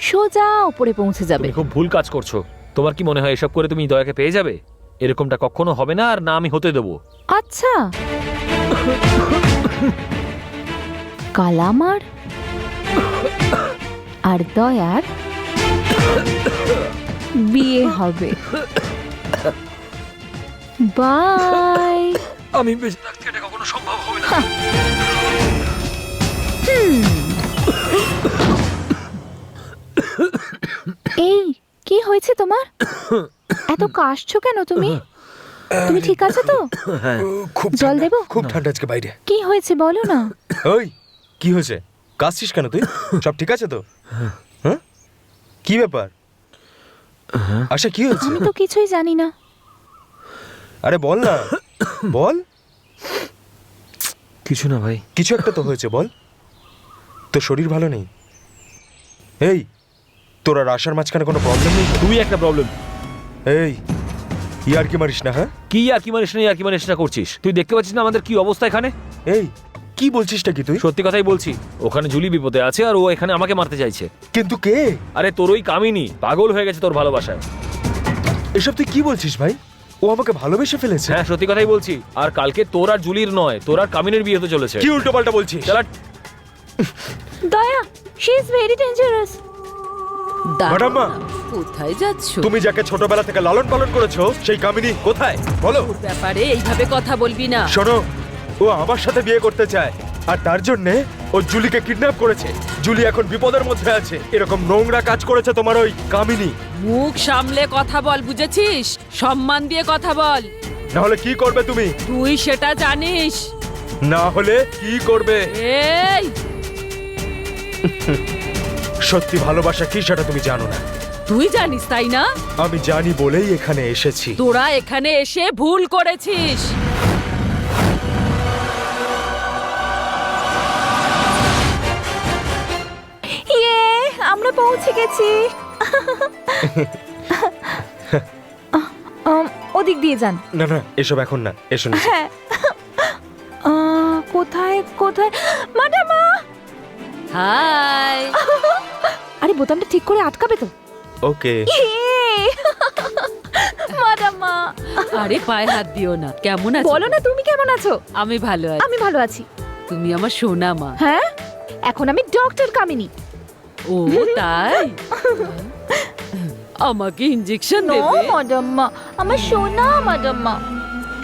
সোজা উপরে পৌঁছে যাবে। তুমি খুব ভুল কাজ করছো। তোমার কি মনে হয় এসব করে তুমি দয়াকে পেয়ে যাবে? এরকমটা কখনো হবে না, আর না আমি হতে দেবো। আচ্ছা, কালামার আর দয়ার বিয়ে হবে। বাই। আমি বেঁচে থাকতে এটা কখনো সম্ভব হবে না। এই কি হয়েছে তোমার? এত কাশছো কেন তুমি? তুমি ঠিক আছো তো? খুব জল ঠান্ডা, দেবো? খুব ঠান্ডা আজকে বাইরে। কি হয়েছে বলো না। ওই কি হয়েছে? কাশছিস কেন তুই? সব ঠিক আছে তো? হ্যাঁ, কি ব্যাপার? আচ্ছা কি হয়েছে? আমি তো কিছুই জানি না। আরে বল না, বল। কিছু না ভাই। কিছু একটা তো হয়েছে, বল। তোর শরীর ভালো নেই? এই, তোর আর আশার মাঝখানে কোনো প্রবলেম নেই? তুই একটা প্রবলেম। এই, ইয়ার কি মারিস না? হ্যাঁ, কি ইয়ার্কি মারিস না, ইয়ার্কি মারিস না করছিস? তুই দেখতে পাচ্ছিস না আমাদের কি অবস্থা এখানে? এই কি বলছিসটা কি তুই? সত্যি কথাই বলছি। ওখানে জুলি বিপদে আছে আর ও এখানে আমাকে মারতে চাইছে। কিন্তু কে? আরে তোর ওই কামিনী পাগল হয়ে গেছে তোর ভালোবাসায়। এসব তুই কি বলছিস ভাই? ও আমাকে ভালোবেসে ফেলেছে? হ্যাঁ, সত্যি কথাই বলছি। আর কালকে তোর আর জুলির নয়, তোর আর কামিনীর বিয়ে হতে চলেছে। কি উল্টো পাল্টা বলছিস? চালা। দয়া, she is very dangerous. Madam মা, কোথায় যাচ্ছ? তুমি যাকে ছোটবেলা থেকে লালন পালন করেছো সেই কামিনী কোথায় বলো? ওর ব্যাপারে এইভাবে কথা বলবি না। শোনো, ও আমার সাথে বিয়ে করতে চায় আর তার জন্য ও জুলিকে কিডন্যাপ করেছে। জুলি এখন বিপদের মধ্যে আছে। এরকম নোংরা কাজ করেছে তোমার ওই কামিনী। মুখ সামলে কথা বল, বুঝেছিস? সম্মান দিয়ে কথা বল। না হলে কি করবে তুমি? তুই সেটা জানিস। না হলে কি করবে? এই, সত্যি ভালোবাসা কি সেটা তুমি জানো না। তুই জানিস তাই না? আমি জানি বলেই এখানে এসেছি। তোরা এখানে এসে ভুল করেছিস। ইয়ে, আমরা পৌঁছে গেছি। ওদিক দিয়ে যান। না না, এসব এখন না, এসো না। হ্যাঁ। কোথায় কোথায় ম্যাডামা? হাই। আরে বোতামটা ঠিক করে আটকাবে তো। ওকে। ম্যাডামা, আরে পায়ে হাত দিও না। কেমন আছো? বলো না তুমি কেমন আছো? আমি ভালো আছি। আমি ভালো আছি। তুমি আমার সোনা মা। হ্যাঁ, এখন আমি ডক্টর কামিনী। ও তাই? আমাকে ইনজেকশন নো দেবে? ম্যাডামা, আমার সোনা ম্যাডামা।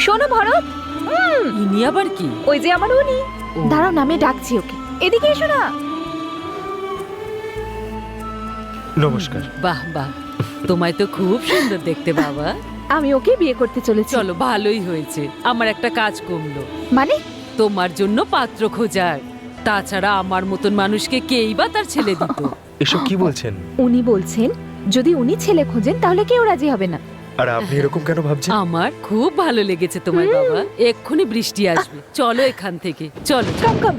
শোনো ভরত, ইনি আবার কি? ওই যে আমার উনি। দাঁড়াও না, আমি ডাকছি ওকে। এদিকে এসো না। নমস্কার। বাহ বাহ, তোমায় তো খুব সুন্দর দেখতে বাবা। আমি ওকে বিয়ে করতে চলেছি। চলো, ভালোই হয়েছে। আমার একটা কাজ কমলো। মানে? তোমার জন্য পাত্র খোঁজার। তাছাড়া আমার মতন মানুষকে কেই বা তার ছেলে দিত? এসব কি বলছেন? উনি বলছেন যদি উনি ছেলে খোঁজেন তাহলে কেউ রাজি হবে না। আর আপনি এরকম কেন ভাবছেন? আমার খুব ভালো লেগেছে তোমার বাবা। এক্ষুনি বৃষ্টি আসবে, চলো এখান থেকে, চলো। কাম কাম।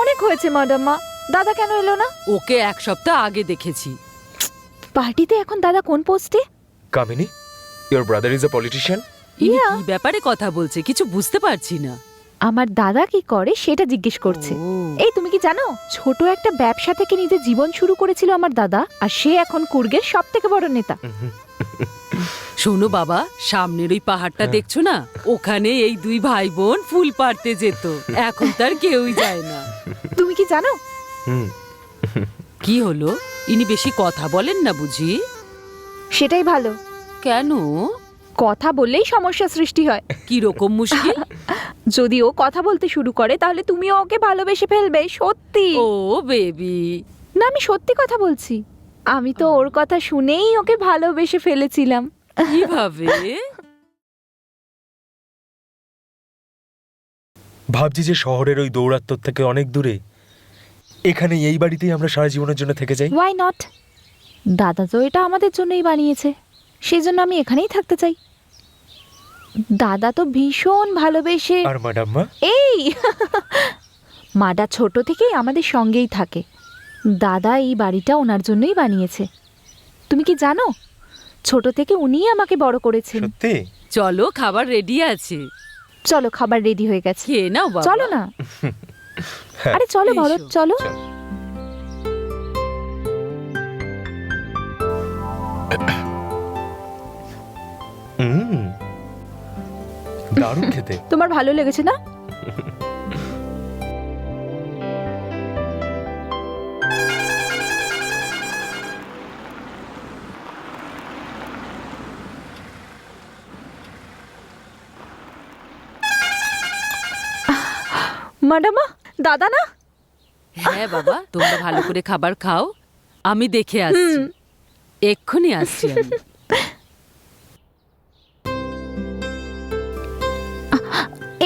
অনেক হয়েছে ম্যাডামা। দাদা কেন এলো না? ওকে এক সপ্তাহ আগে দেখেছি। পার্টিতে এখন দাদা কোন পোস্টে? Kamini, your brother is a politician. ইনি Yeah. কি ব্যাপারে কথা বলছে কিছু বুঝতে পারছি না। আমার দাদা কি করে সেটা জিজ্ঞেস করছে। ও। এই তুমি তুমি কি জানো ছোট একটা ব্যবসা থেকে নিজের জীবন শুরু করেছিল আমার দাদা, আর সে এখন কুর্গের সব থেকে বড় নেতা। শোনো বাবা, সামনের ওই পাহাড়টা দেখছো না, ওখানে এই দুই ভাই বোন ফুল পাড়তে যেত, এখন তার কেউই যায় না। তুমি কি জানো? হুম। কি হলো, ইনি বেশি কথা বলেন না বুঝি? সেটাই ভালো, কেন? কথা বললেই সমস্যা সৃষ্টি হয়। কি রকম মুশকিল? যদি ও কথা বলতে শুরু করে তাহলে তুমিও ওকে ভালোবেসে ফেলবে, সত্যি। ও বেবি, না, আমি সত্যি কথা বলছি। আমি তো ওর কথা শুনেই ওকে ভালোবেসে ফেলেছিলাম। কিভাবে? ভাবছি যে শহরের ওই দৌড়াত্মর থেকে অনেক দূরে এখানে এই বাড়িতেই আমরা সারা জীবনের জন্য থেকে যাই। Why not? দাদা তো এটা আমাদের জন্যই বানিয়েছে, সেই জন্য আমি এখানেই থাকতে চাই। দাদা তো ভীষণ ভালোবেসে। আর ম্যাডাম মা? এই মাডা ছোট থেকেই আমাদের সঙ্গেই থাকে। দাদা এই বাড়িটা ওনার জন্যই বানিয়েছে। তুমি কি জানো, ছোট থেকে উনিই আমাকে বড় করেছেন। সত্যি? চলো, খাবার রেডি আছে। চলো, খাবার রেডি হয়ে গেছে, খেয়ে নাও বাবা। চলো না। আরে চলো এসো। ভরত, চলো। দারুণ খেতে। তোমার ভালো লেগেছে না? ম্যাডামা, দাদা না? হ্যাঁ বাবা, তোমরা ভালো করে খাবার খাও, আমি দেখে আসছি। এক্ষুনি আসছি আমি।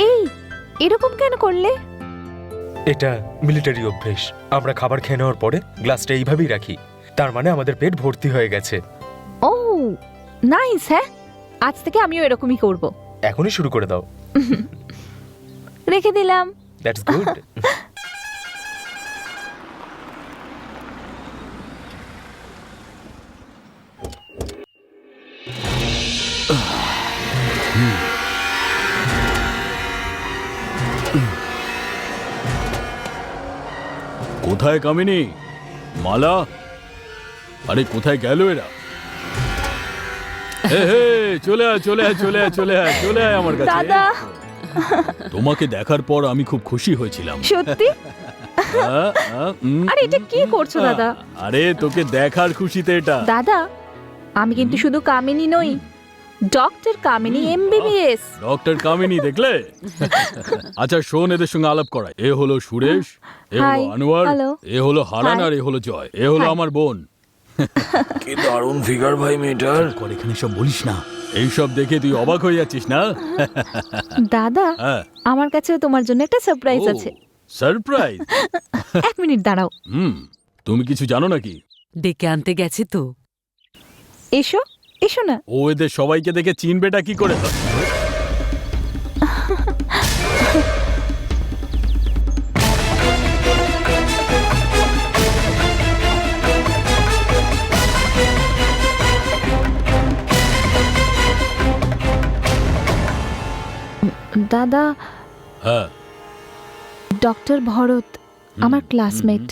এই এরকম কেন করলে? এটা মিলিটারি অভ্যেস। আমরা খাবার খেয়ে নেওয়ার পরে গ্লাসটা এইভাবেই রাখি, তার মানে আমাদের পেট ভর্তি হয়ে গেছে। ও নাইস। হ্যাঁ, আজ থেকে আমিও এরকমই করব। এখনই শুরু করে দাও। রেখে দিলাম। That's good. কোথায় কামিনী, মালা, আরে কোথায় গেল এরা? হে হে, চলে আয় চলে আয় চলে আয় চলে আয় চলে আয় আমার কাছে। দাদা, তোমাকে দেখার পর আমি খুব খুশি হয়েছিলাম। সত্যি? আরে এটা কি করছো দাদা? আরে তোকে দেখার খুশিতে এটা। দাদা, আমি কিন্তু শুধু কামিনী নই, ডক্টর কামিনী এমবিবিএস। ডক্টর কামিনী, দেখলে? আচ্ছা শোন, এদের সঙ্গে আলাপ করায়। এ হলো সুরেশ, এ হলো Hi, আনোয়ার, hello. এ হলো হারান, Hi. আর এ হলো জয়, এ হলো Hi. আমার বোন। কি দারুণ ফিগার ভাই মেয়েটার। কর, এখানে সব বলিস না। এইসব দেখে তুই অবাক হয়ে যাচ্ছিস না? দাদা, হ্যাঁ। আমার কাছেও তোমার জন্য একটা সারপ্রাইজ আছে। সারপ্রাইজ? এক মিনিট দাঁড়াও। তুমি কিছু জানো নাকি? ডেকে আনতে গেছে তো। এসো, এসো না। ও এদের সবাইকে দেখে চিনবেটা কি করে? দাদা, হ্যাঁ, ডক্টর ভরত আমার ক্লাসমেট।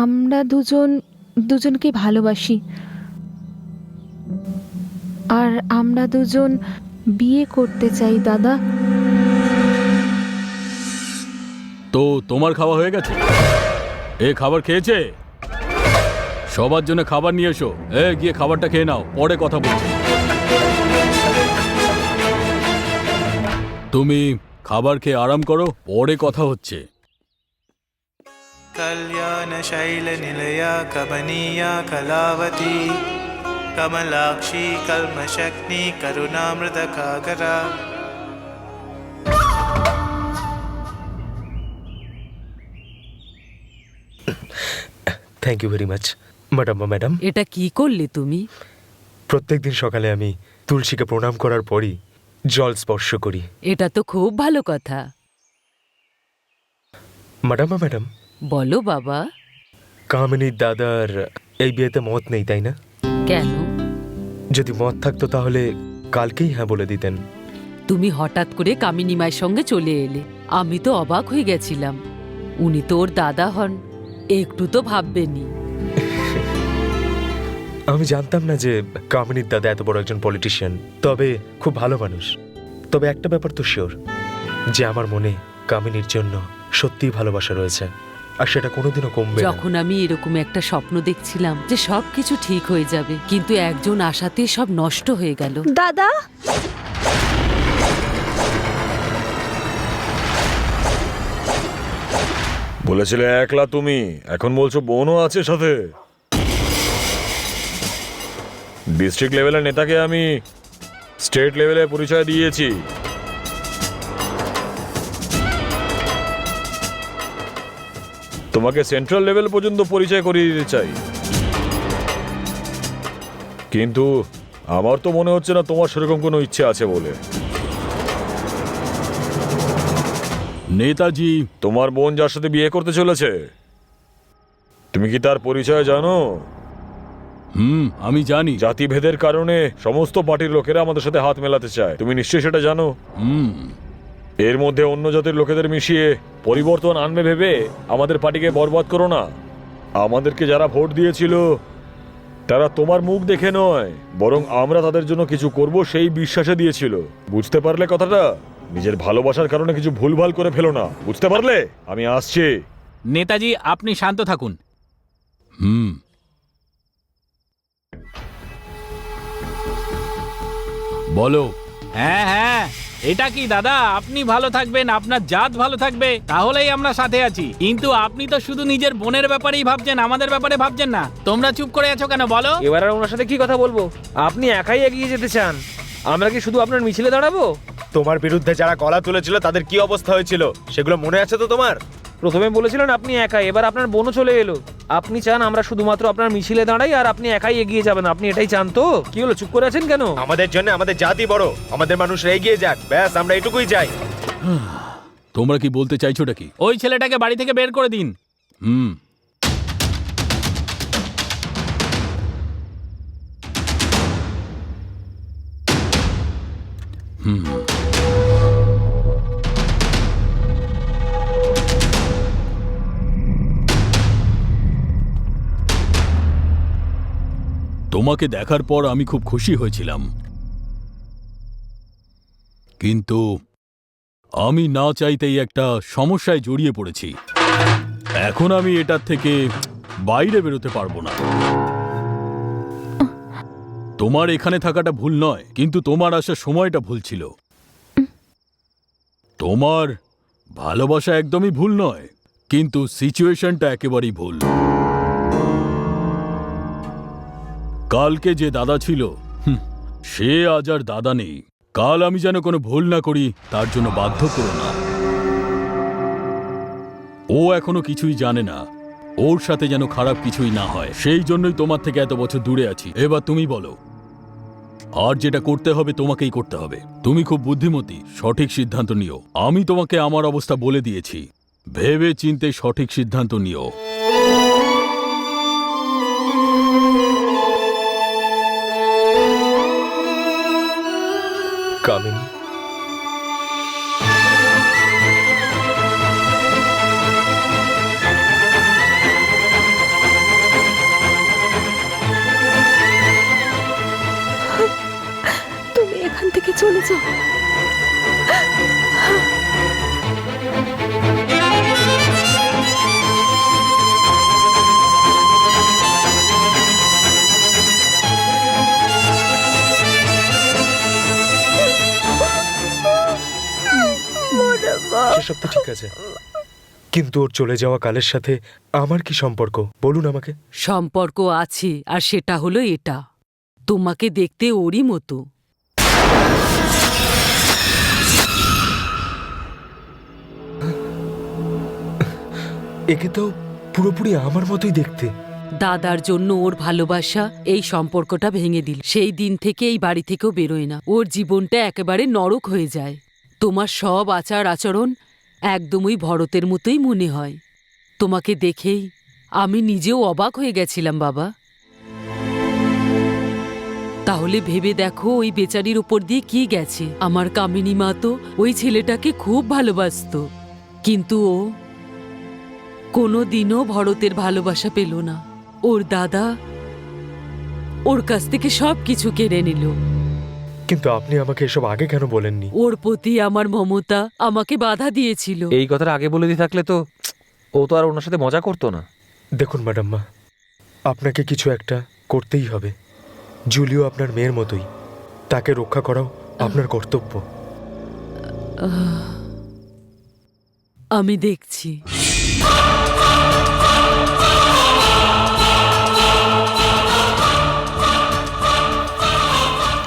আমরা দুজনকে ভালোবাসি, আর আমরা দুজন বিয়ে করতে চাই দাদা। তো তোমার খাওয়া হয়ে গেছে? এ খাবার খেয়েছে? সবার জন্য খাবার নিয়ে এসো। গিয়ে খাবারটা খেয়ে নাও, পরে কথা বলছি। তুমি খাবার খেয়ে আরাম করো, পরে কথা হচ্ছে। कल्याण शैल निलया कमनीया कलावती कमलाक्षी कल्मशक्नि करुणामृत कागरा। Thank you very much madam. Madam, এটা কি করলে তুমি? প্রত্যেকদিন সকালে আমি তুলসীকে প্রণাম করার পরই জল স্পর্শ করি। এটা তো খুব ভালো কথা। ম্যাডাম, বলো বাবা। কামিনীর দাদার এই বিয়েতে মত নেই, তাই না? কেন? যদি মত থাকতো তাহলে কালকেই হ্যাঁ বলে দিতেন। তুমি হঠাৎ করে কামিনী মায়ের সঙ্গে চলে এলে, আমি তো অবাক হয়ে গেছিলাম। উনি তো ওর দাদা হন, একটু তো ভাববেনি। আমি জানতাম না যে কামিনীর দাদা এত বড় একজন পলিটিশিয়ান, তবে খুব ভালো মানুষ। তবে একটা ব্যাপার তো শিওর, যে আমার মনে কামিনীর জন্য সত্যিই ভালোবাসা রয়েছে, আর সেটা কোনোদিনও কমবে না। যখন আমি এরকম একটা স্বপ্ন দেখছিলাম যে সবকিছু ঠিক হয়ে যাবে, কিন্তু একজন আশাতে সব নষ্ট হয়ে গেল। দাদা, বলেছিলে একলা তুমি, এখন বলছো বোনও আছে সাথে। ডিস্ট্রিক্ট লেভেলের নেতাকে আমি স্টেট লেভেলে পরিচয় দিয়েছি। তোমাকে সেন্ট্রাল লেভেল পর্যন্ত পরিচয় করিয়ে দিতে চাই, কিন্তু আমার তো মনে হচ্ছে না তোমার সেরকম কোনো ইচ্ছে আছে বলে। নেতাজি, তোমার বোন যার সাথে বিয়ে করতে চলেছে, তুমি কি তার পরিচয় জানো? আমি জানি। জাতিভেদের কারণে সমস্ত পার্টির লোকেরা আমাদের সাথে হাত মেলাতে চায়, তুমি নিশ্চয়ই সেটা জানো। এর মধ্যে অন্য জাতির লোকেদের মিশিয়ে পরিবর্তন আনবে ভেবে আমাদের পার্টিকে বরবাদ করো না। আমাদেরকে যারা ভোট দিয়েছিল তারা তোমার মুখ দেখে নয়, বরং আমরা তাদের জন্য কিছু করব সেই বিশ্বাসে দিয়েছিল। বুঝতে পারলে কথাটা? নিজের ভালোবাসার কারণে কিছু ভুলভাল করে ফেলো না, বুঝতে পারলে? আমি আসছি। নেতাজি, আপনি শান্ত থাকুন। বলো। হ্যাঁ হ্যাঁ, এটা কি দাদা, আপনি ভালো থাকবেন, আপনার জাত ভালো থাকবে, তাহলেই আমরা সাথে আছি। কিন্তু আপনি তো শুধু নিজের বোনের ব্যাপারেই ভাবছেন, আমাদের ব্যাপারে ভাবছেন না। তোমরা চুপ করে আছো কেন বলো? এবার আর ওনার সাথে কি কথা বলবো? আপনি একাই এগিয়ে যেতে চান, আমরা কি শুধু আপনার মিছিলে দাঁড়াবো? তোমার বিরুদ্ধে যারা গলা তুলেছিল তাদের কি অবস্থা হয়েছিল সেগুলো মনে আছে তো তোমার? প্রথমে বলেছিলেন আপনি একাই, এবার আপনার বোনও চলে এলো। আপনি চান আমরা শুধুমাত্র আপনার মিছিলে দাঁড়াই আর আপনি একাই এগিয়ে যাবেন, আপনি এটাই চান তো? কি হলো, চুপ করে আছেন কেন? আমাদের জন্য আমাদের জাতি বড়, আমাদের মানুষরা এগিয়ে যাক, ব্যাস আমরা এটুকুই চাই। তোমরা কি বলতে চাইছোটা কি? ওই ছেলেটাকে বাড়ি থেকে বের করে দিন। তোমাকে দেখার পর আমি খুব খুশি হয়েছিলাম, কিন্তু আমি না চাইতেই একটা সমস্যায় জড়িয়ে পড়েছি। এখন আমি এটার থেকে বাইরে বেরোতে পারবো না। তোমার এখানে থাকাটা ভুল নয়, কিন্তু তোমার আসার সময়টা ভুল ছিল। তোমার ভালোবাসা একদমই ভুল নয়, কিন্তু সিচুয়েশনটা একেবারেই ভুল। কালকে যে দাদা ছিল, সে আজ আর দাদা নেই। কাল আমি যেন কোনো ভুল না করি তার জন্য বাধ্য করো না। ও এখনো কিছুই জানে না, ওর সাথে যেন খারাপ কিছুই না হয়, সেই জন্যই তোমার থেকে এত বছর দূরে আছি। এবার তুমি বলো, আর যেটা করতে হবে তোমাকেই করতে হবে। তুমি খুব বুদ্ধিমতী, সঠিক সিদ্ধান্ত নিও। আমি তোমাকে আমার অবস্থা বলে দিয়েছি, ভেবে চিন্তে সঠিক সিদ্ধান্ত নিও। কামিনী, তুমি এখান থেকে চলে যাও। সেসব তো ঠিক আছে, কিন্তু ওর চলে যাওয়া কালের সাথে আমার কি সম্পর্ক বলুন আমাকে? সম্পর্ক আছে, আর সেটা হলো এটা, তোমাকে দেখতে ওরই মতো। একে তো পুরোপুরি আমার মতোই দেখতে। দাদার জন্য ওর ভালোবাসা এই সম্পর্কটা ভেঙে দিল। সেই দিন থেকে এই বাড়ি থেকেও বেরোয় না। ওর জীবনটা একেবারে নরক হয়ে যায়। তোমার সব আচার আচরণ একদমই ভরতের মতোই মনে হয়। তোমাকে দেখেই আমি নিজেও অবাক হয়ে গেছিলাম বাবা। তাহলে তাহলে ভেবে দেখো ওই বেচারির উপর দিয়ে কি গেছে। আমার কামিনী মা তো ওই ছেলেটাকে খুব ভালোবাসতো, কিন্তু ও কোনোদিনও ভরতের ভালোবাসা পেল না। ওর দাদা ওর কাছ থেকে সবকিছু কেড়ে নিল। কিন্তু আপনি আমাকে এসব আগে কেন বলেননি? ওর প্রতি আমার মমতা আমাকে বাধা দিয়েছিল। এই কথাটা আগে বলে দিয়ে থাকলে তো ও তো আর ওনার সাথে মজা করতো না। দেখুন ম্যাডাম মা, আপনাকে কিছু একটা করতেই হবে। জুলিও আপনার মেয়ের মতোই, তাকে রক্ষা করাও আপনার কর্তব্য। আমি দেখছি।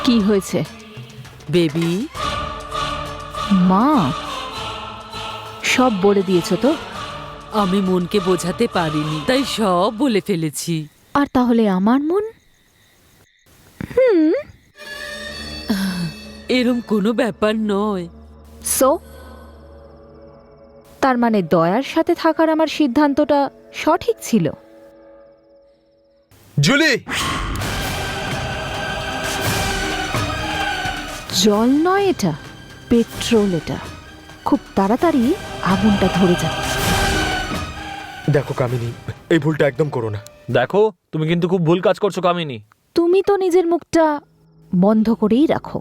কি হয়েছে বেবি, মা? সব বলে দিয়েছো তো? আমি মনকে বোঝাতে পারিনি, তাই সব বলে ফেলেছি। আর তাহলে আমার মন? এরম কোনো ব্যাপার নয়। সো তার মানে দয়ার সাথে থাকার আমার সিদ্ধান্তটা সঠিক ছিল? জুলি! জল নয় এটা, পেট্রোল। এটা খুব তাড়াতাড়ি আগুনটা ধরে যাবে। দেখো কামিনী, এই ভুলটা একদম করো না। দেখো, তুমি কিন্তু খুব ভুল কাজ করছো কামিনী। তুমি তো নিজের মুখটা বন্ধ করেই রাখো।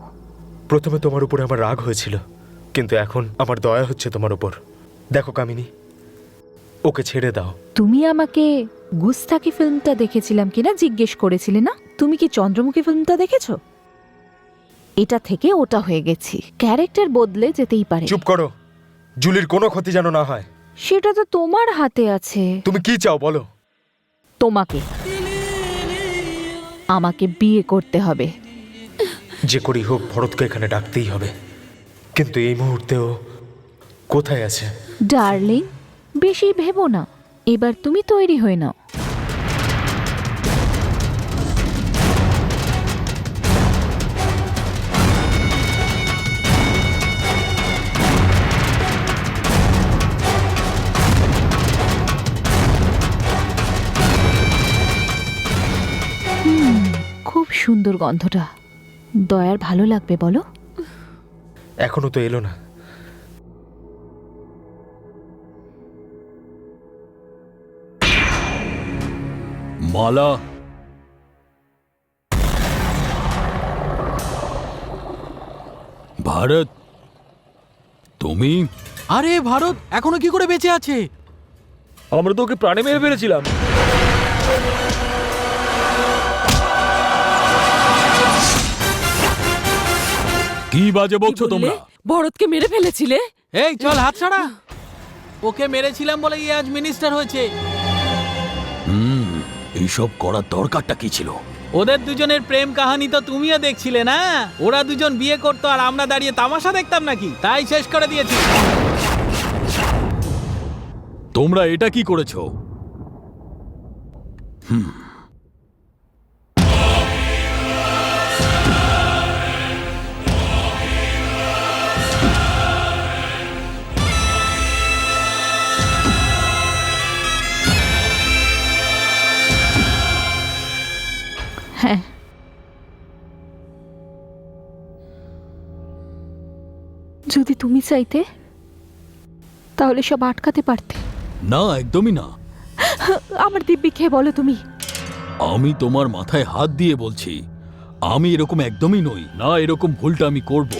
প্রথমে তোমার উপরে আমার রাগ হয়েছিল, কিন্তু এখন আমার দয়া হচ্ছে তোমার উপর। দেখো কামিনী, ওকে ছেড়ে দাও। তুমি আমাকে গুস্তাকি ফিল্মটা দেখেছিলাম কিনা জিজ্ঞেস করেছিলে না? তুমি কি চন্দ্রমুখী ফিল্মটা দেখেছো? এটা থেকে ওটা হয়ে গেছি। ক্যারেক্টার বদলে যেতেই পারে। চুপ করো। জুলির কোনো ক্ষতি যেন না হয়। সেটা তো তোমার হাতে আছে। তুমি কি চাও বলো? তোমাকে আমাকে বিয়ে করতে হবে। যে করেই হোক ভরতকে এখানে ডাকতেই হবে। কিন্তু এই মুহূর্তেও কোথায় আছে? ডার্লিং, বেশি ভেবো না। এবার তুমি তৈরি হয়ে নাও। খুব সুন্দর গন্ধটা। দয়ার ভালো লাগবে বলো? এখনো তো এলো না। মালা, ভারত, তুমি? আরে ভারত এখনো কি করে বেঁচে আছে? আমরা তো ওকে প্রাণে মেরে ফেলেছিলাম। কি বাজে বকছো কি বললে? তোমরা? ভরতকে মেরে ফেলেছিলে? এই চল হাত ছাড়া। ওকে মেরেছিলাম বলে আজ মিনিস্টার হয়েছে। এইসব করার দরকারটা কি ছিল? ওদের দুজনের প্রেম কাহিনী তো তুমিও দেখছিলে না? ওরা দুজন বিয়ে করতো আর আমরা দাঁড়িয়ে তামাশা দেখতাম নাকি? তাই শেষ করে দিয়েছি। তোমরা এটা কি করেছো? হ্যাঁ, যদি তুমি চাইতে তাহলে সব আটকাতে পারতে। না, একদমই না। আমার দিব্যি খেয়ে বলো তুমি। আমি তোমার মাথায় হাত দিয়ে বলছি, আমি এরকম একদমই নই। না, এরকম ভুলটা আমি করব।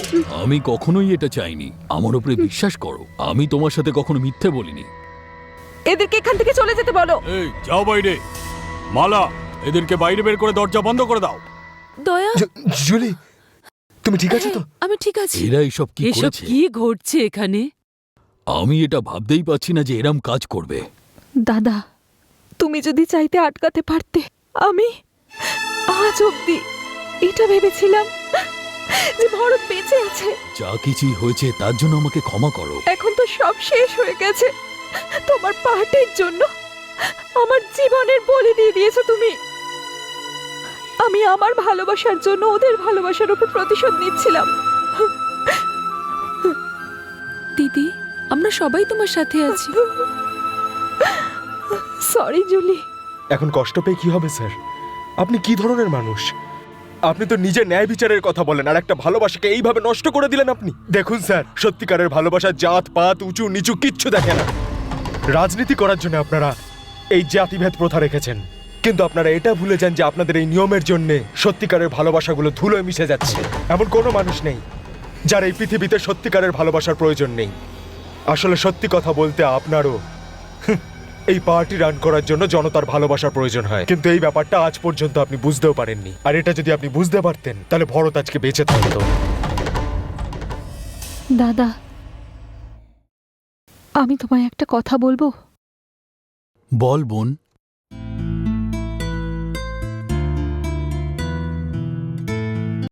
আমি কখনোই এটা চাইনি। আমার উপরে বিশ্বাস করো, আমি তোমার সাথে কখনো মিথ্যে বলিনি। এদেরকে এখান থেকে চলে যেতে বলো। এই যাও বাইরে। মালা, এদেরকে বাইরে বের করে দরজা বন্ধ করে দাও। দয়া, জুলি, তুমি ঠিক আছো তো? আমি ঠিক আছি। এরা এসব কি এসব করেছে? কি ঘটছে এখানে? আমি এটা ভাবতেই পাচ্ছি না যে এরম কাজ করবে। দাদা, তুমি যদি চাইতে আটকাতে পারতে। আমি আজ অব্দি এটা ভেবেছিলাম যে ভরত বেঁচে আছে। যা কিছুই হয়েছে তার জন্য আমাকে ক্ষমা করো। এখন তো সব শেষ হয়ে গেছে। তোমার পার্টির জন্য আমার জীবনের বলি দিয়ে দিয়েছো তুমি। আমি আমার ভালোবাসার জন্য ওদের ভালোবাসার উপর প্রতিশোধ নিচ্ছিলাম। দিদি, আমরা সবাই তোমার সাথে আছি। Sorry Julie. এখন কষ্ট পেয়ে কি হবে স্যার? আপনি কি ধরনের মানুষ? আপনি তো নিজে ন্যায় বিচারের কথা বলেন, আর একটা ভালোবাসাকে এইভাবে নষ্ট করে দিলেন আপনি। দেখুন স্যার, সত্যিকারের ভালোবাসা জাত পাত উঁচু নিচু কিচ্ছু দেখে না। রাজনীতি করার জন্য আপনারা এই জাতিভেদ প্রথা রেখেছেন, কিন্তু আপনারা এটা ভুলে যান যে আপনাদের এই নিয়মের জন্য সত্যিকারের ভালোবাসাগুলো ধুলোয় মিশে যাচ্ছে। এমন কোনো মানুষ নেই যার এই পৃথিবীতে সত্যিকারের ভালোবাসার প্রয়োজন নেই। আসলে সত্যি কথা বলতে আপনারও এই পার্টি রান করার জন্য জনতার ভালোবাসার প্রয়োজন হয়, কিন্তু এই ব্যাপারটা আজ পর্যন্ত আপনি বুঝতেও পারেননি। আর এটা যদি আপনি বুঝতে পারতেন তাহলে ভরত আজকে বেঁচে থাকতো। দাদা, আমি তোমায় একটা কথা বলবো। বল বোন।